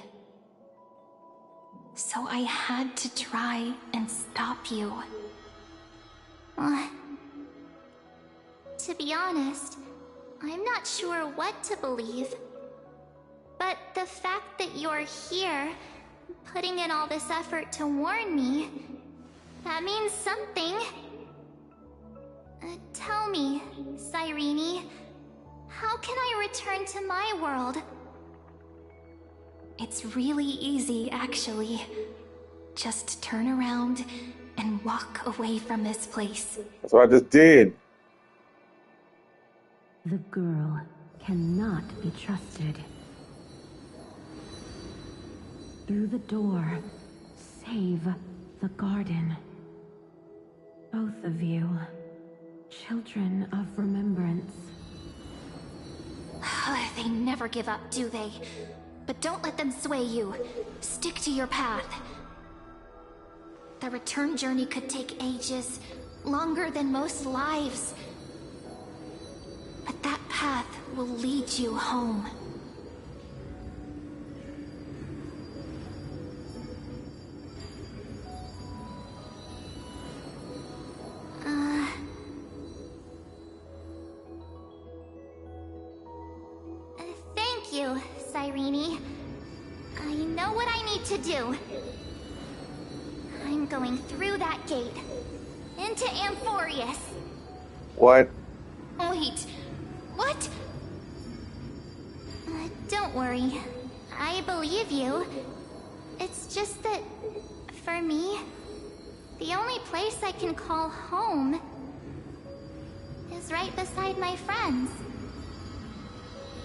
So I had to try and stop you. To be honest, I'm not sure what to believe. But the fact that you're here, putting in all this effort to warn me, that means something. Tell me, Cyrene, how can I return to my world? It's really easy, actually. Just turn around and walk away from this place. That's what I just did. The girl cannot be trusted. Through the door, save the garden. Both of you, children of remembrance. They never give up, do they? But don't let them sway you. Stick to your path. The return journey could take ages, longer than most lives. But that path will lead you home. Thank you, Cyrene. I know what I need to do. I'm going through that gate, into Amphorius. What? Wait, what? Don't worry. I believe you. It's just that, for me, the only place I can call home is right beside my friends.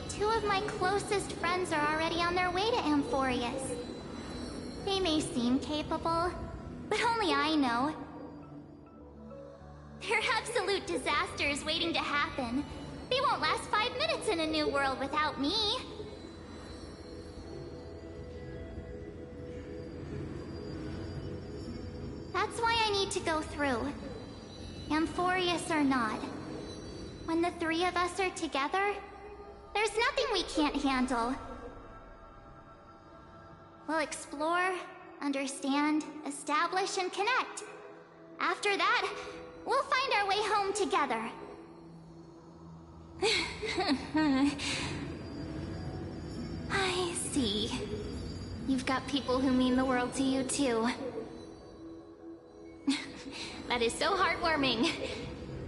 2 of my closest friends are already on their way to Amphorius. They may seem capable, but only I know. They're absolute disasters waiting to happen. They won't last 5 minutes in a new world without me. That's why I need to go through. Amphorius or not. When the 3 of us are together, there's nothing we can't handle. We'll explore, understand, establish, and connect. After that, we'll find our way home together. I see. You've got people who mean the world to you, too. That is so heartwarming.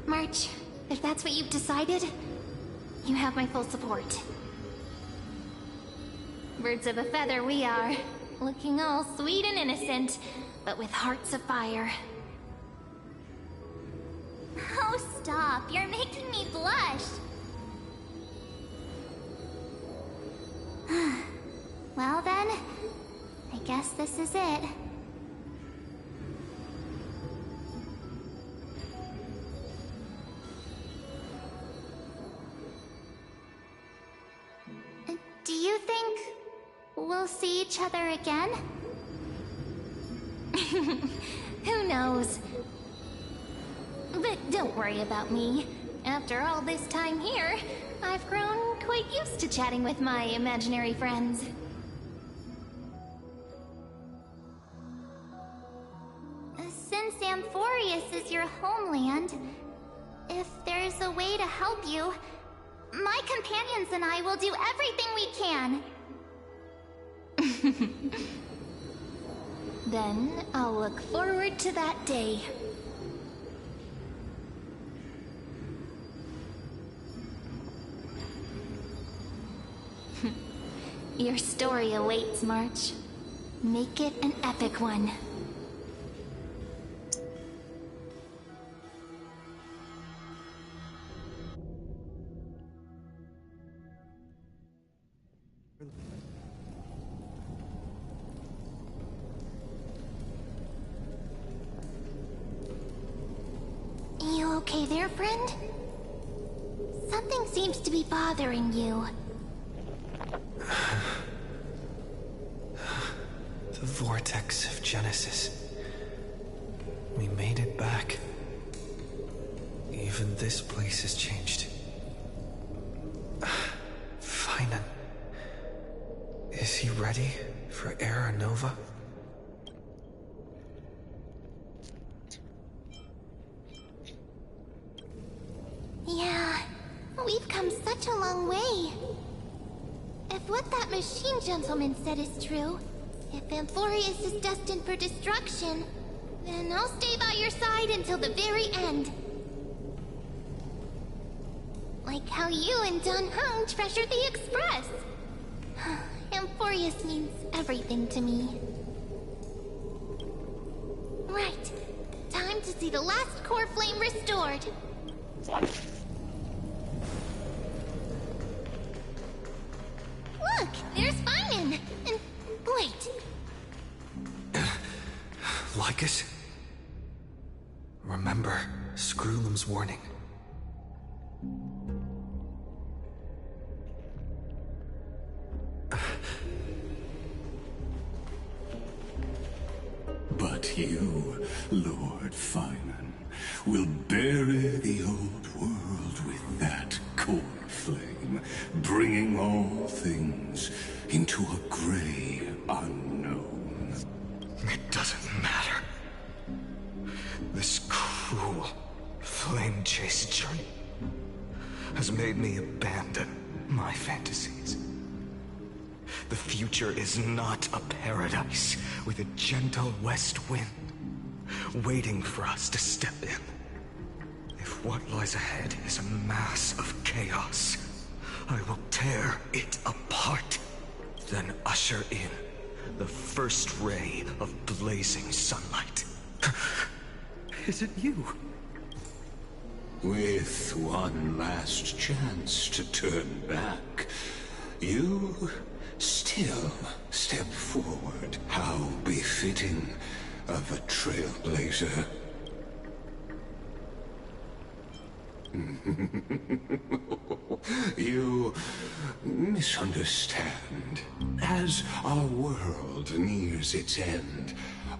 March, if that's what you've decided, you have my full support. Birds of a feather we are, looking all sweet and innocent, but with hearts of fire. Oh, stop. You're making me blush. Well then, I guess this is it. Do you think we'll see each other again? Who knows? But don't worry about me. After all this time here, I've grown quite used to chatting with my imaginary friends. Since Amphorius is your homeland, if there's a way to help you, my companions and I will do everything we can. Then I'll look forward to that day. Your story awaits, March. Make it an epic one. You okay there, friend? Something seems to be bothering you. The vortex of Genesis. We made it back. Even this place has changed. Finan. Is he ready for Era Nova? Yeah, we've come such a long way. If what that machine gentleman said is true, if Amphorius is destined for destruction, then I'll stay by your side until the very end. Like how you and Dan Heng treasured the Express. Amphorius means everything to me. Right. Time to see the last core flame restored. Look, there's Finan! And wait. Lycus? Remember Screwlum's warning. But you, Lord Finan, will bury the old world with that core flame, bringing all things into a gray unknown. It doesn't matter. This cruel flame chase journey has made me abandon my fantasies. The future is not a paradise with a gentle west wind waiting for us to step in. If What lies ahead is a mass of chaos. I will tear it apart, then usher in the first ray of blazing sunlight. Is it you? With one last chance to turn back, you still step forward. How befitting of a trailblazer. You misunderstand. As our world nears its end,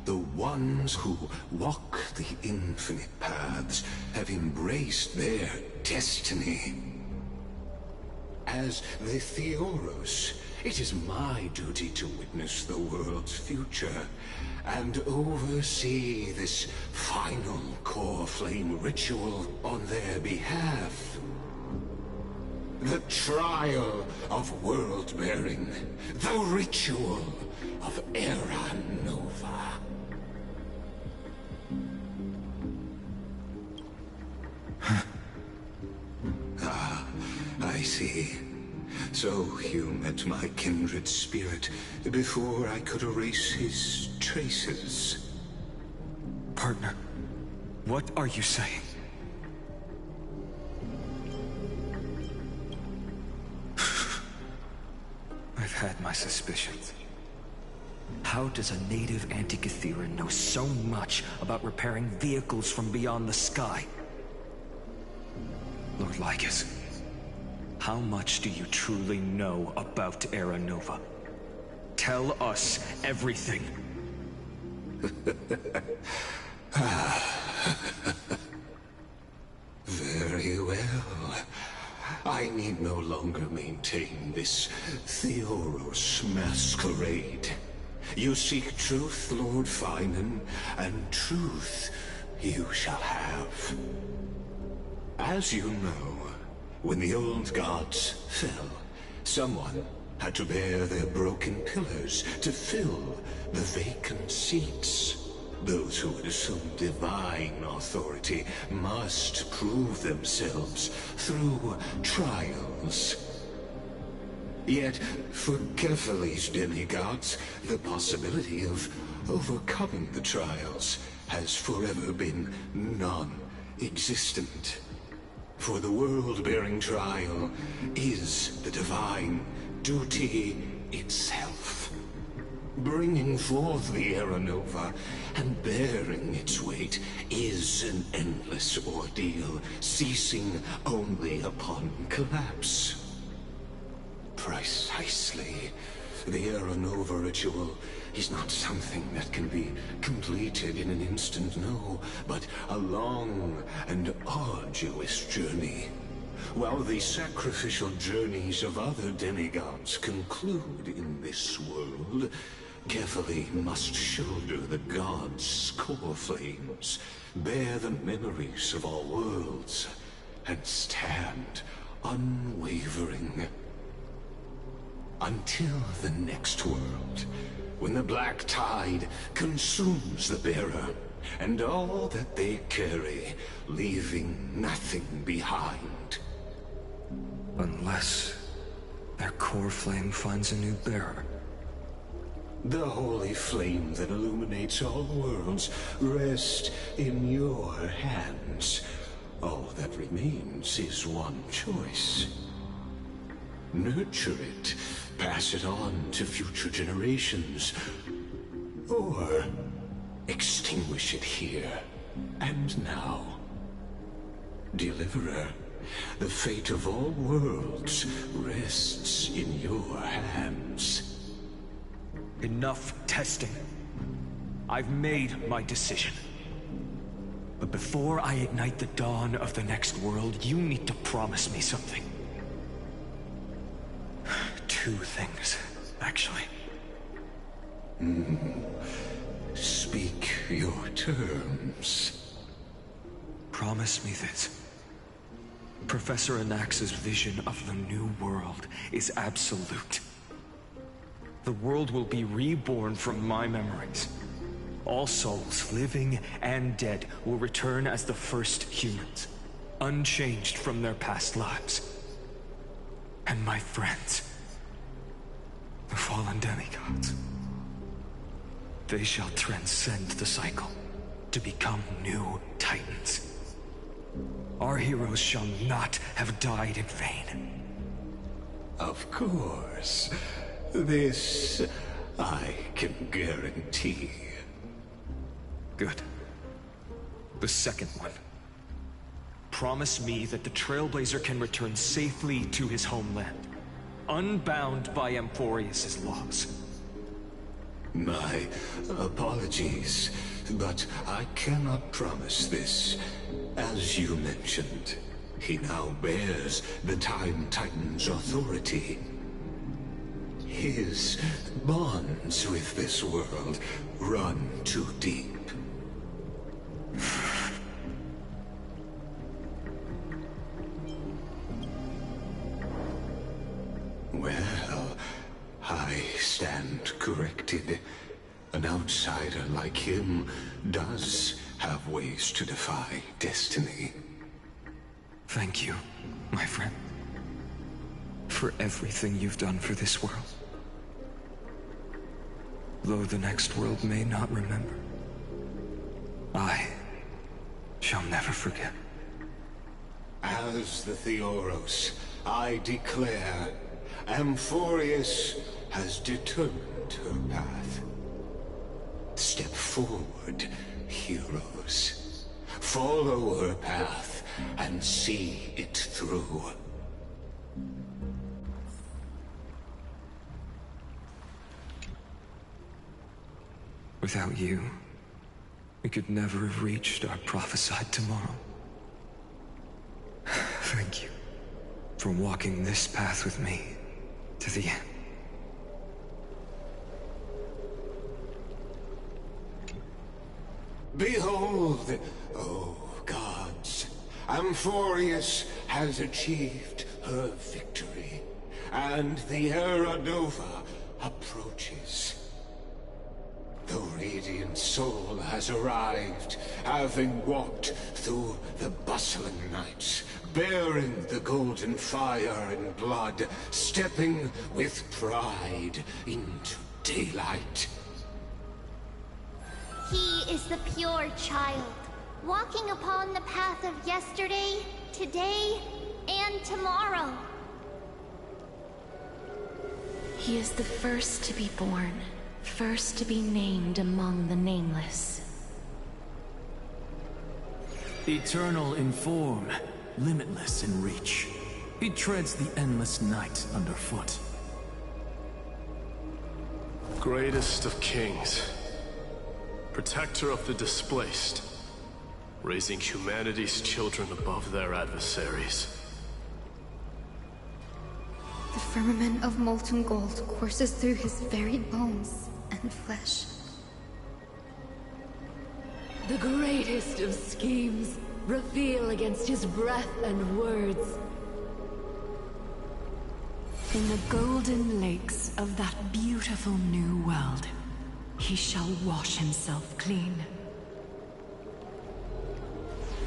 the ones who walk the infinite paths have embraced their destiny. As the Theoros, it is my duty to witness the world's future and oversee this final core flame ritual on their behalf. The trial of world-bearing, the ritual of Era Nova. Ah, I see. So you met my kindred spirit before I could erase his traces. Partner, what are you saying? I've had my suspicions. How does a native Antikytheran know so much about repairing vehicles from beyond the sky? Lord Lycus, how much do you truly know about Era Nova? Tell us everything. Very well. I need no longer maintain this Theoros masquerade. You seek truth, Lord Finan, and truth you shall have. As you know, when the old gods fell, someone had to bear their broken pillars to fill the vacant seats. Those who would assume divine authority must prove themselves through trials. Yet, for Kephales's demigods, the possibility of overcoming the trials has forever been non-existent. For the world-bearing trial is the divine duty itself. Bringing forth the Era Nova and bearing its weight is an endless ordeal, ceasing only upon collapse. Precisely. The Era Nova ritual is not something that can be completed in an instant, no, but a long and arduous journey. While the sacrificial journeys of other demigods conclude in this world, Kephale must shoulder the gods' core flames, bear the memories of all worlds, and stand unwavering. Until the next world, when the black tide consumes the bearer, and all that they carry, leaving nothing behind. Unless their core flame finds a new bearer. The holy flame that illuminates all worlds rests in your hands. All that remains is one choice. Nurture it, pass it on to future generations, or extinguish it here and now. Deliverer, the fate of all worlds rests in your hands. Enough testing. I've made my decision. But before I ignite the dawn of the next world, you need to promise me something. Two things, actually. Speak your terms. Promise me this. Professor Anax's vision of the new world is absolute. The world will be reborn from my memories. All souls, living and dead, will return as the first humans. unchanged from their past lives. And my friends, the fallen demigods, they shall transcend the cycle to become new Titans. Our heroes shall not have died in vain. Of course. This I can guarantee. Good. The second one. Promise me that the Trailblazer can return safely to his homeland, unbound by Amphorius' laws. My apologies, but I cannot promise this. As you mentioned, he now bears the Time Titan's authority. His bonds with this world run too deep. Well, I stand corrected. An outsider like him does have ways to defy destiny. Thank you, my friend, for everything you've done for this world. Though the next world may not remember, I shall never forget. As the Theoros, I declare, Amphorius has determined her path. Step forward, heroes. Follow her path and see it through. Without you, we could never have reached our prophesied tomorrow. Thank you for walking this path with me to the end. Behold, O gods, Amphorius has achieved her victory, and the Era Nova approaches. The Radiant Soul has arrived, having walked through the bustling nights, bearing the golden fire and blood, stepping with pride into daylight. He is the pure child, walking upon the path of yesterday, today, and tomorrow. He is the first to be born, first to be named among the nameless. Eternal in form, limitless in reach. He treads the endless night underfoot. Greatest of kings. Protector of the displaced. Raising humanity's children above their adversaries. The firmament of molten gold courses through his very bones and flesh. The greatest of schemes reveal against his breath and words. In the golden lakes of that beautiful new world, he shall wash himself clean.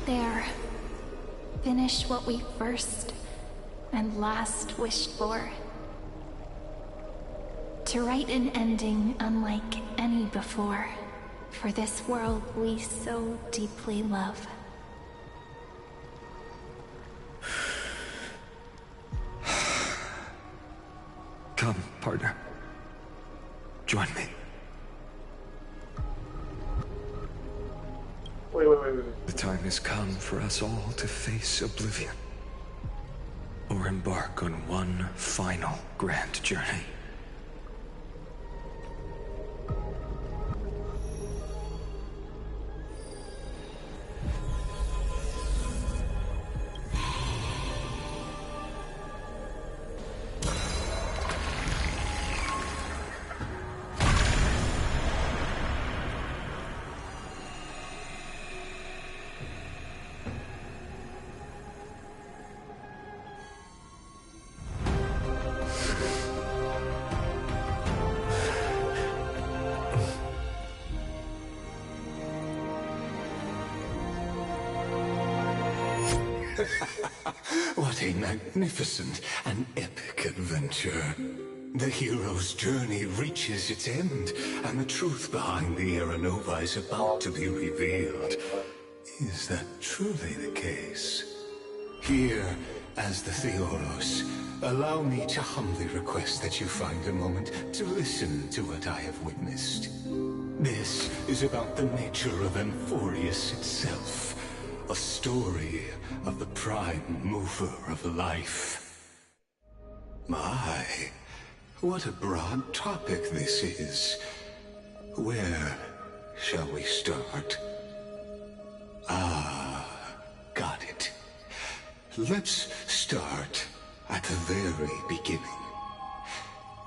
There. Finish what we first and last wished for. To write an ending unlike any before, for this world we so deeply love. Come, partner. Join me. Wait. The time has come for us all to face oblivion. Or embark on one final grand journey. What a magnificent and epic adventure. The hero's journey reaches its end, and the truth behind the Era Nova is about to be revealed. Is that truly the case? Here, as the Theoros, allow me to humbly request that you find a moment to listen to what I have witnessed. This is about the nature of Amphorius itself, a story of the prime mover of life. My, what a broad topic this is. Where shall we start? Got it. Let's start at the very beginning.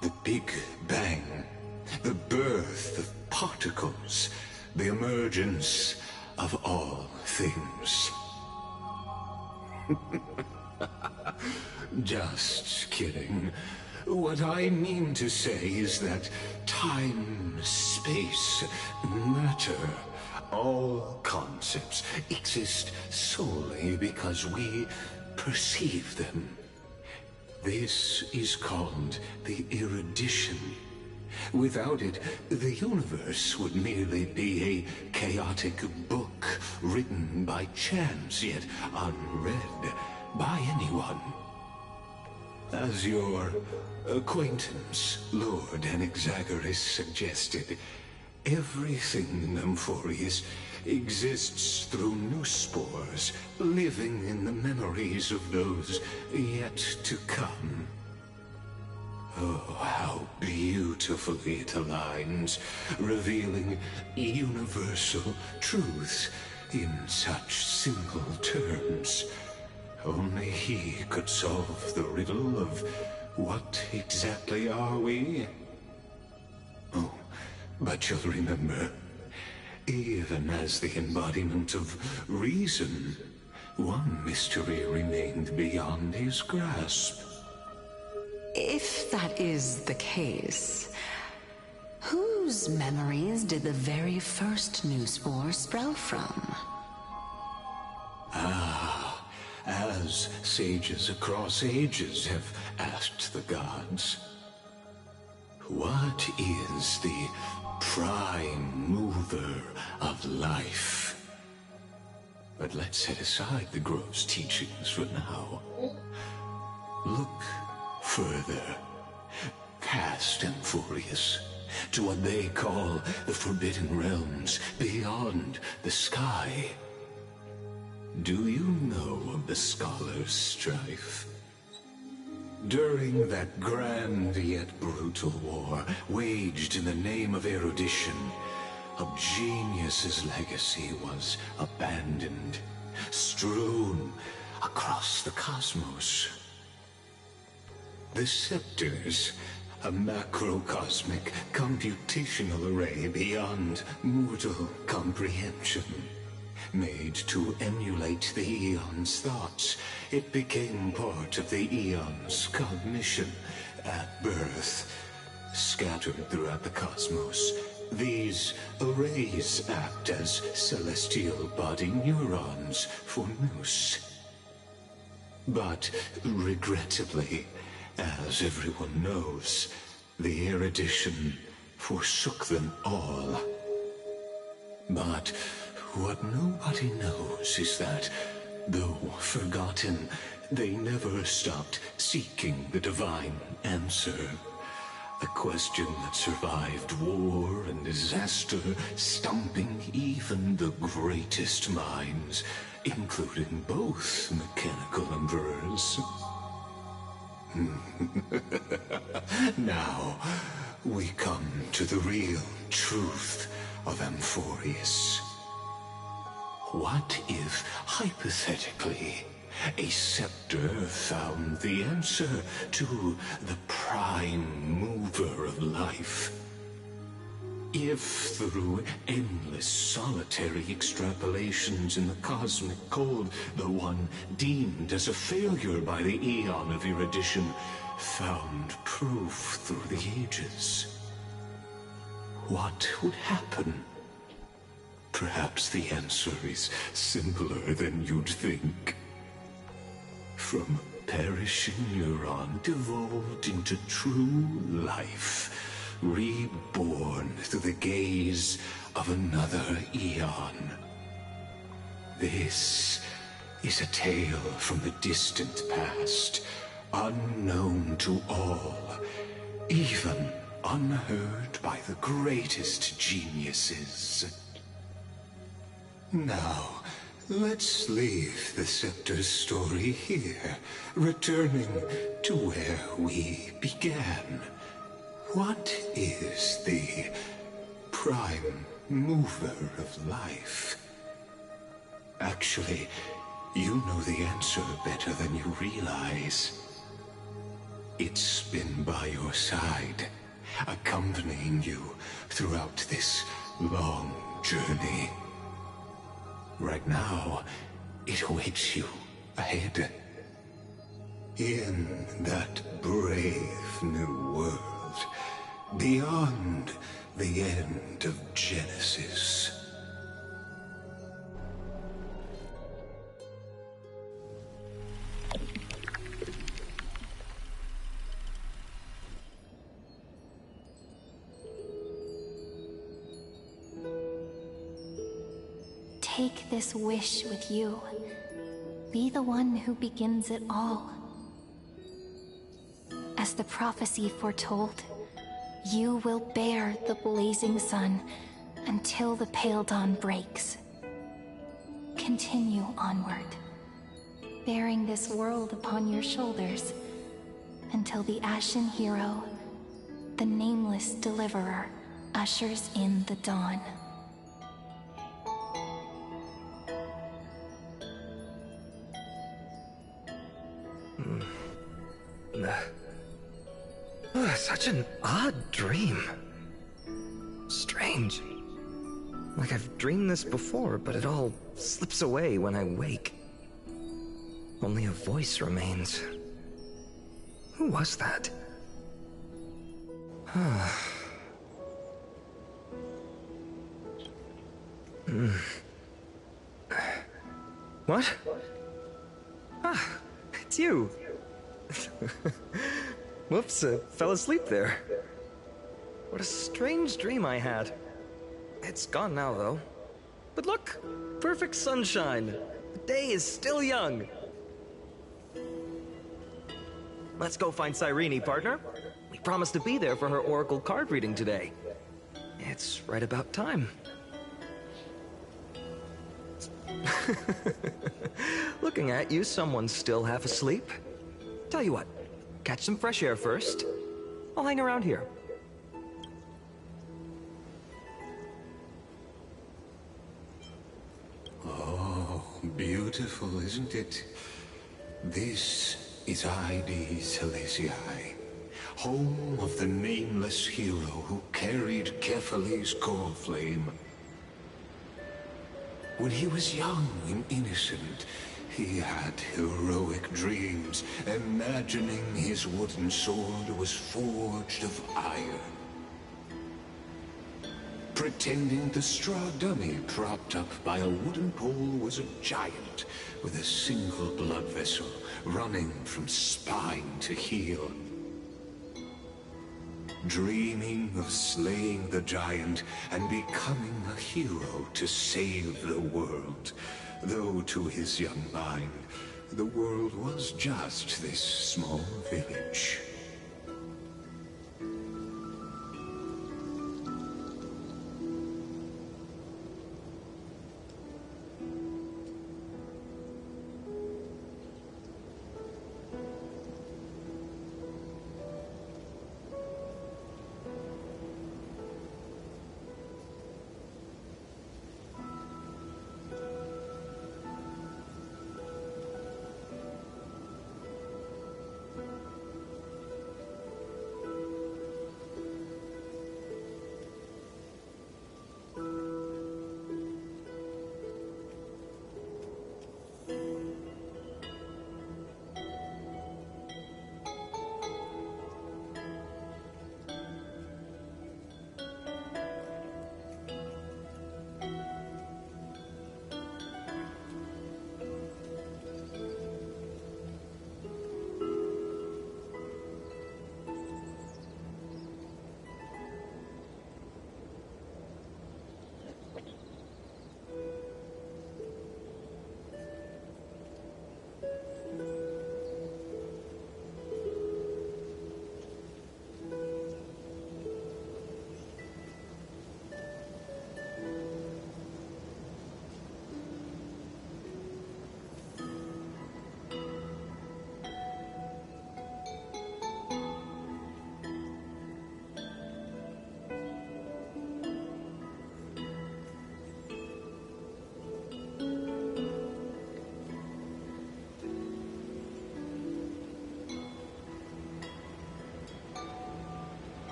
The Big Bang, the birth of particles, the emergence of all things. Just kidding. What I mean to say is that time, space, matter, all concepts exist solely because we perceive them. This is called the erudition. Without it, the universe would merely be a chaotic book written by chance, yet unread by anyone. As your acquaintance, Lord Anaxagoras, suggested, everything in Amphorius exists through new spores, living in the memories of those yet to come. Oh, how beautifully it aligns, revealing universal truths in such simple terms. Only he could solve the riddle of what exactly are we? Oh, but you'll remember, even as the embodiment of reason, one mystery remained beyond his grasp. If that is the case, whose memories did the very first new spore sprout from? As sages across ages have asked the gods, what is the prime mover of life? But let's set aside the gross teachings for now. Look further, past Amphorius, to what they call the Forbidden Realms beyond the sky. Do you know of the Scholars' Strife? During that grand yet brutal war, waged in the name of erudition, a genius's legacy was abandoned, strewn across the cosmos. The Scepters, a macrocosmic computational array beyond mortal comprehension. Made to emulate the Aeon's thoughts, it became part of the Aeon's cognition at birth. Scattered throughout the cosmos, these arrays act as celestial body neurons for Nous. But regrettably, as everyone knows, the erudition forsook them all. But what nobody knows is that, though forgotten, they never stopped seeking the divine answer. A question that survived war and disaster, stumping even the greatest minds, including both mechanical emperors. Now, we come to the real truth of Amphorius. What if, hypothetically, a scepter found the answer to the prime mover of life? If, through endless solitary extrapolations in the cosmic code, the one deemed as a failure by the Aeon of erudition found proof through the ages, what would happen? Perhaps the answer is simpler than you'd think. from a perishing neuron devolved into true life, reborn through the gaze of another eon. This is a tale from the distant past, unknown to all, even unheard by the greatest geniuses. Now, let's leave the Scepter's story here, returning to where we began. What is the prime mover of life? Actually, you know the answer better than you realize. It's been by your side, accompanying you throughout this long journey. Right now, it awaits you ahead. In that brave new world, beyond the end of Genesis. Take this wish with you. Be the one who begins it all. As the prophecy foretold, you will bear the blazing sun until the pale dawn breaks. Continue onward, bearing this world upon your shoulders until the Ashen Hero, the nameless deliverer, ushers in the dawn. Such an odd dream. Strange. Like I've dreamed this before, but it all slips away when I wake. Only a voice remains. Who was that? What? Ah, it's you. Whoops, fell asleep there. What a strange dream I had. It's gone now, though. But look, perfect sunshine. The day is still young. Let's go find Cyrene, partner. We promised to be there for her oracle card reading today. It's right about time. Looking at you, someone's still half asleep. Tell you what, catch some fresh air first. I'll hang around here. Oh, beautiful, isn't it? This is Ide Celestii, home of the nameless hero who carried Kephale's core flame. When he was young and innocent, he had heroic dreams, imagining his wooden sword was forged of iron. Pretending the straw dummy propped up by a wooden pole was a giant with a single blood vessel running from spine to heel. Dreaming of slaying the giant and becoming a hero to save the world. Though to his young mind, the world was just this small village.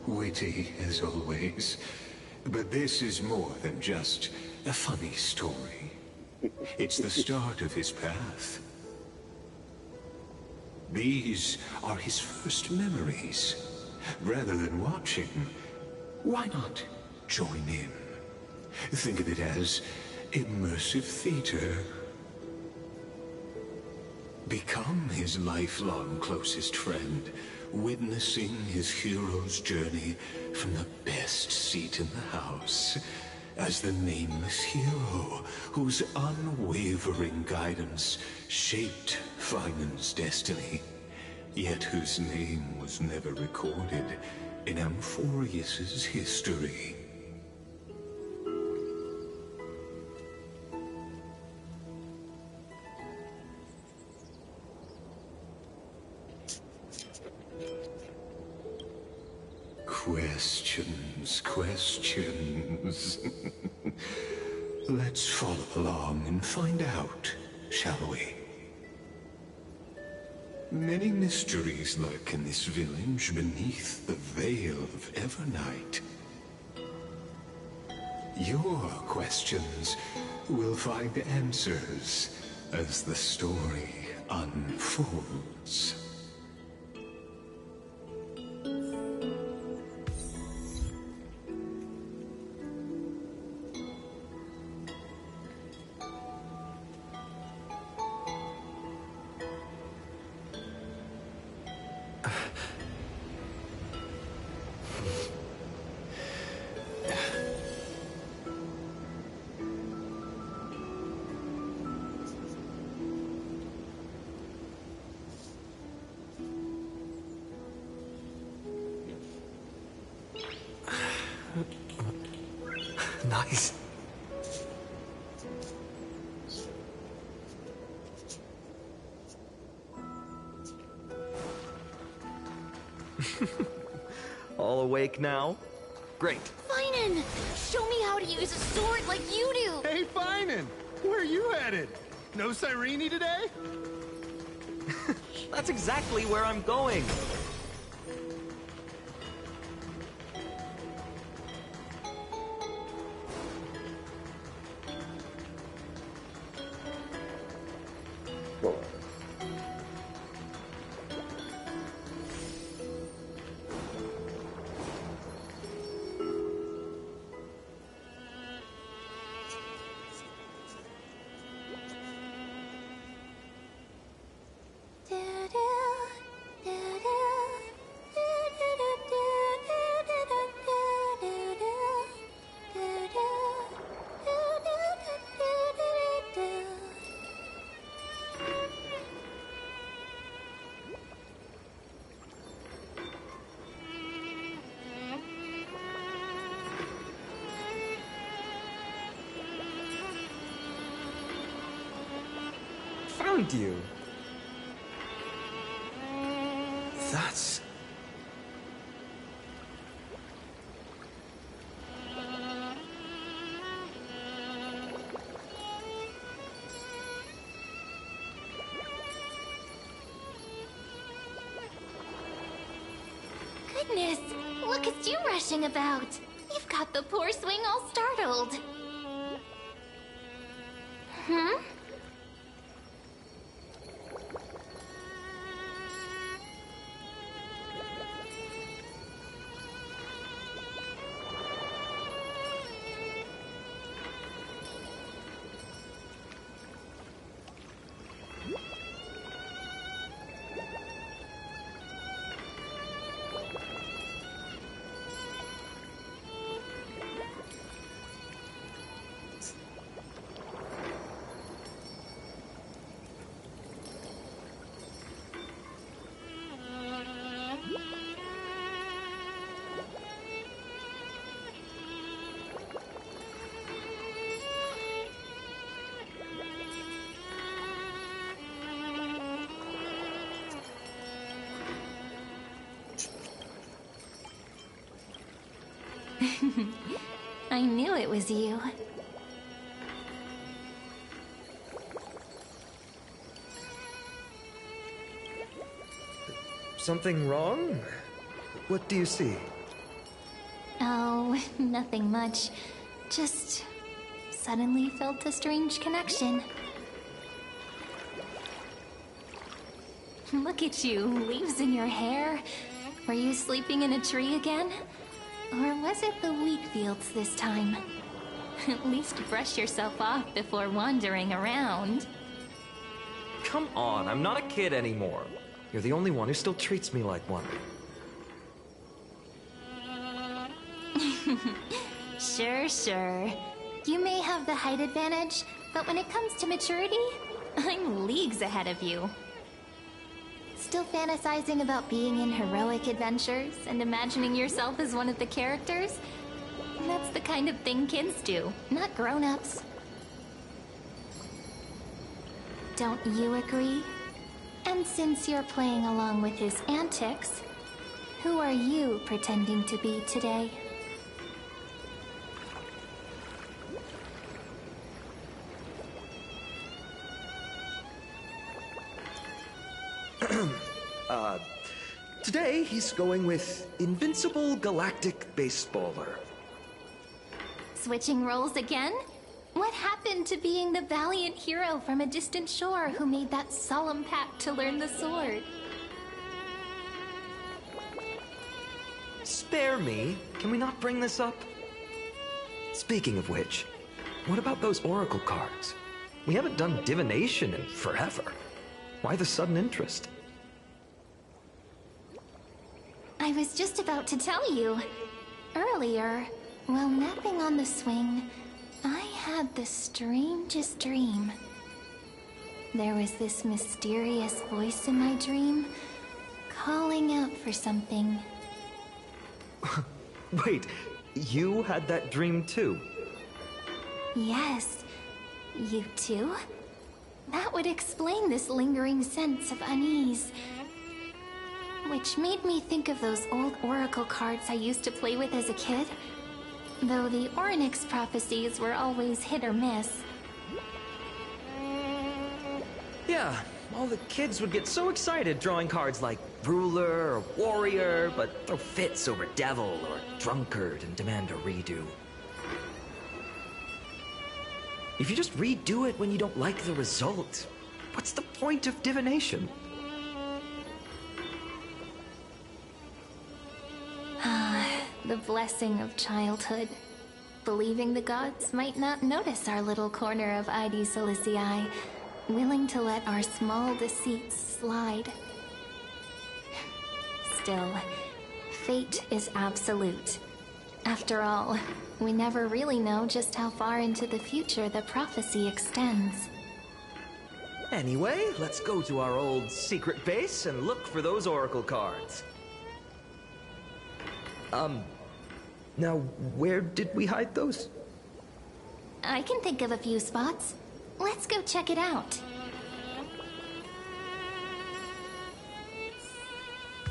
Witty as always, but this is more than just a funny story. It's the start of his path. These are his first memories. Rather than watching, why not join in? Think of it as immersive theater. Become his lifelong closest friend, witnessing his hero's journey from the best seat in the house, as the nameless hero whose unwavering guidance shaped Finan's destiny, yet whose name was never recorded in Amphorius's history. Questions. Let's follow along and find out, shall we? Many mysteries lurk in this village beneath the veil of Evernight. Your questions will find answers as the story unfolds. Nice. All awake now? Great. Finan! Show me how to use a sword like you do! Hey, Finan! Where are you headed? No Cyrene today? That's exactly where I'm going. explore. Found you. That's... Goodness, look at you rushing about. You've got the poor swing all startled. Hmm? I knew it was you. Something wrong? What do you see? Oh, nothing much. Just suddenly felt a strange connection. Look at you, leaves in your hair. Were you sleeping in a tree again? Or was it the wheat fields this time? At least brush yourself off before wandering around. Come on, I'm not a kid anymore. You're the only one who still treats me like one. Sure. You may have the height advantage, but when it comes to maturity, I'm leagues ahead of you. Still fantasizing about being in heroic adventures and imagining yourself as one of the characters? That's the kind of thing kids do, not grown-ups. Don't you agree? And since you're playing along with his antics, who are you pretending to be today? Today he's going with Invincible Galactic Baseballer. Switching roles again? What happened to being the valiant hero from a distant shore who made that solemn pact to learn the sword? Spare me. Can we not bring this up? Speaking of which, what about those oracle cards? We haven't done divination in forever. Why the sudden interest? I was just about to tell you. Earlier, while napping on the swing, I had the strangest dream. There was this mysterious voice in my dream, calling out for something. Wait, you had that dream too? Yes, you too? That would explain this lingering sense of unease. Which made me think of those old oracle cards I used to play with as a kid. Though the Ornyx prophecies were always hit or miss. Yeah, all the kids would get so excited drawing cards like Ruler or Warrior, but throw fits over Devil or Drunkard and demand a redo. If you just redo it when you don't like the result, What's the point of divination? The blessing of childhood. Believing the gods might not notice our little corner of ID Silicii, willing to let our small deceits slide. Still, fate is absolute. After all, we never really know just how far into the future the prophecy extends. Anyway, let's go to our old secret base and look for those oracle cards. Now, where did we hide those? I can think of a few spots. Let's go check it out.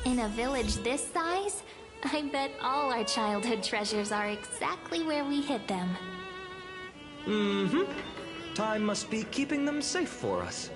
In a village this size, I bet all our childhood treasures are exactly where we hid them. Mm-hmm. Time must be keeping them safe for us.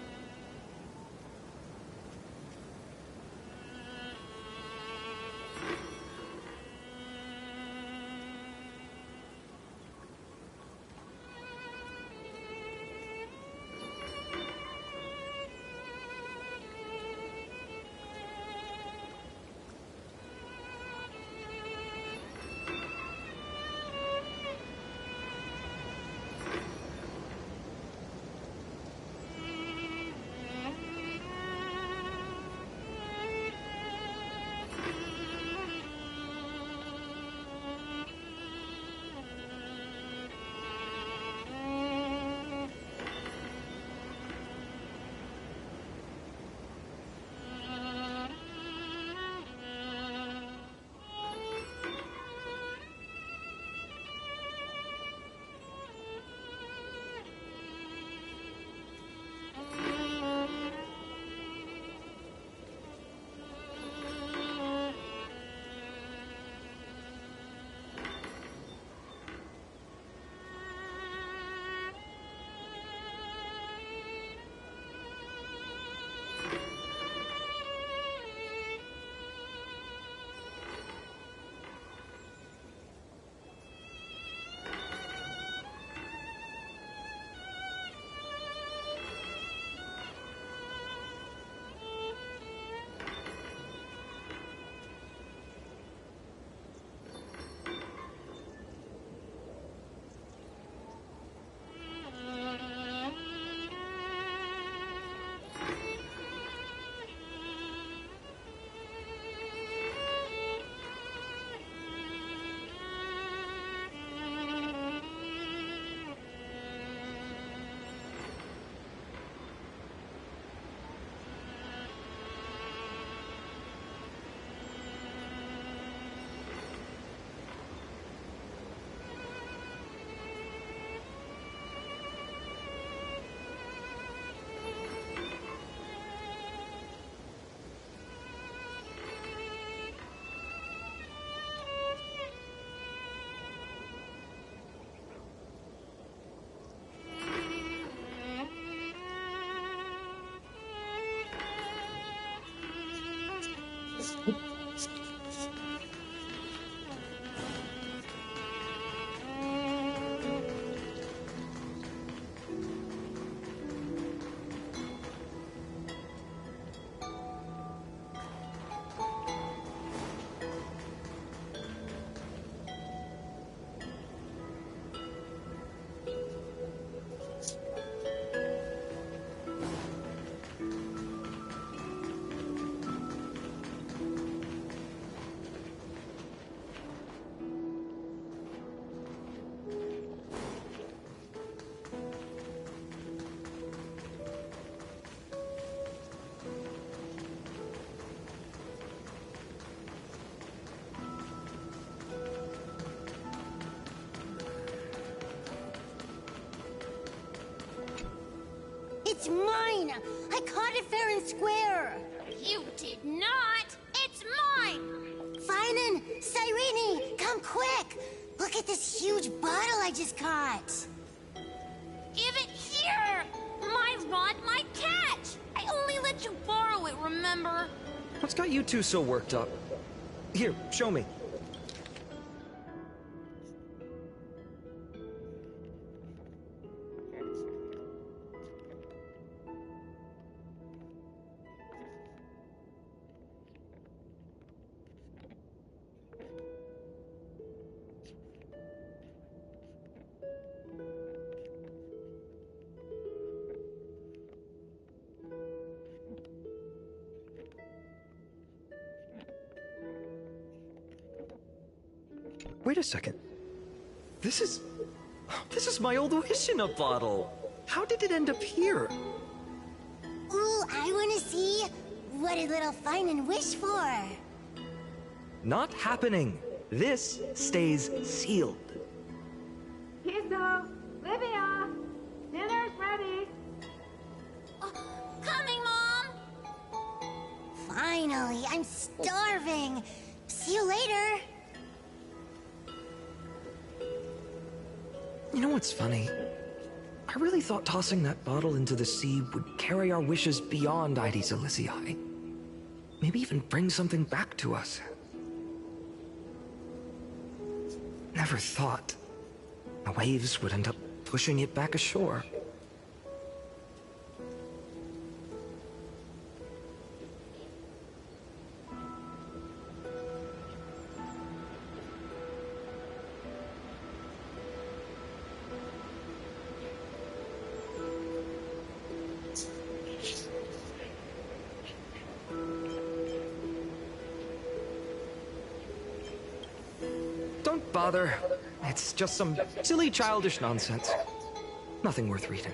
It's mine! I caught it fair and square! You did not! It's mine! Finan! Cyrene! Come quick! Look at this huge bottle I just caught! Give it here! My rod, my catch! I only let you borrow it, remember? What's got you two so worked up? Here, show me. Wait a second. This is my old wish-in-a bottle. How did it end up here? Ooh, I wanna see what did little Finan wish for. Not happening. This stays sealed. Kiso, Livia, dinner's ready. Coming, Mom. Finally, I'm starving. See you later. You know what's funny? I really thought tossing that bottle into the sea would carry our wishes beyond Ides Elysiae. Maybe even bring something back to us. Never thought the waves would end up pushing it back ashore. Don't bother. It's just some silly childish nonsense. Nothing worth reading.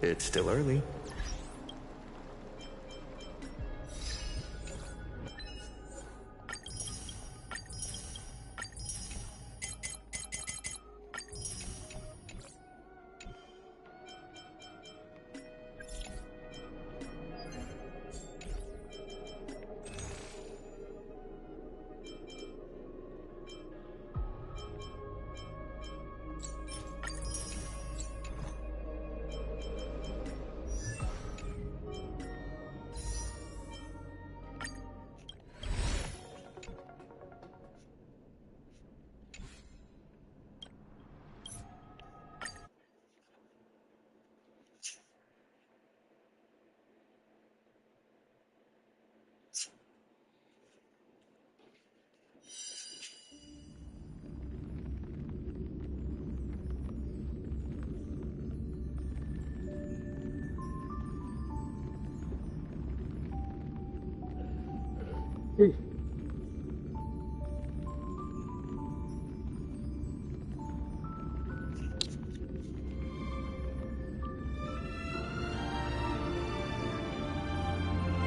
It's still early. Peace.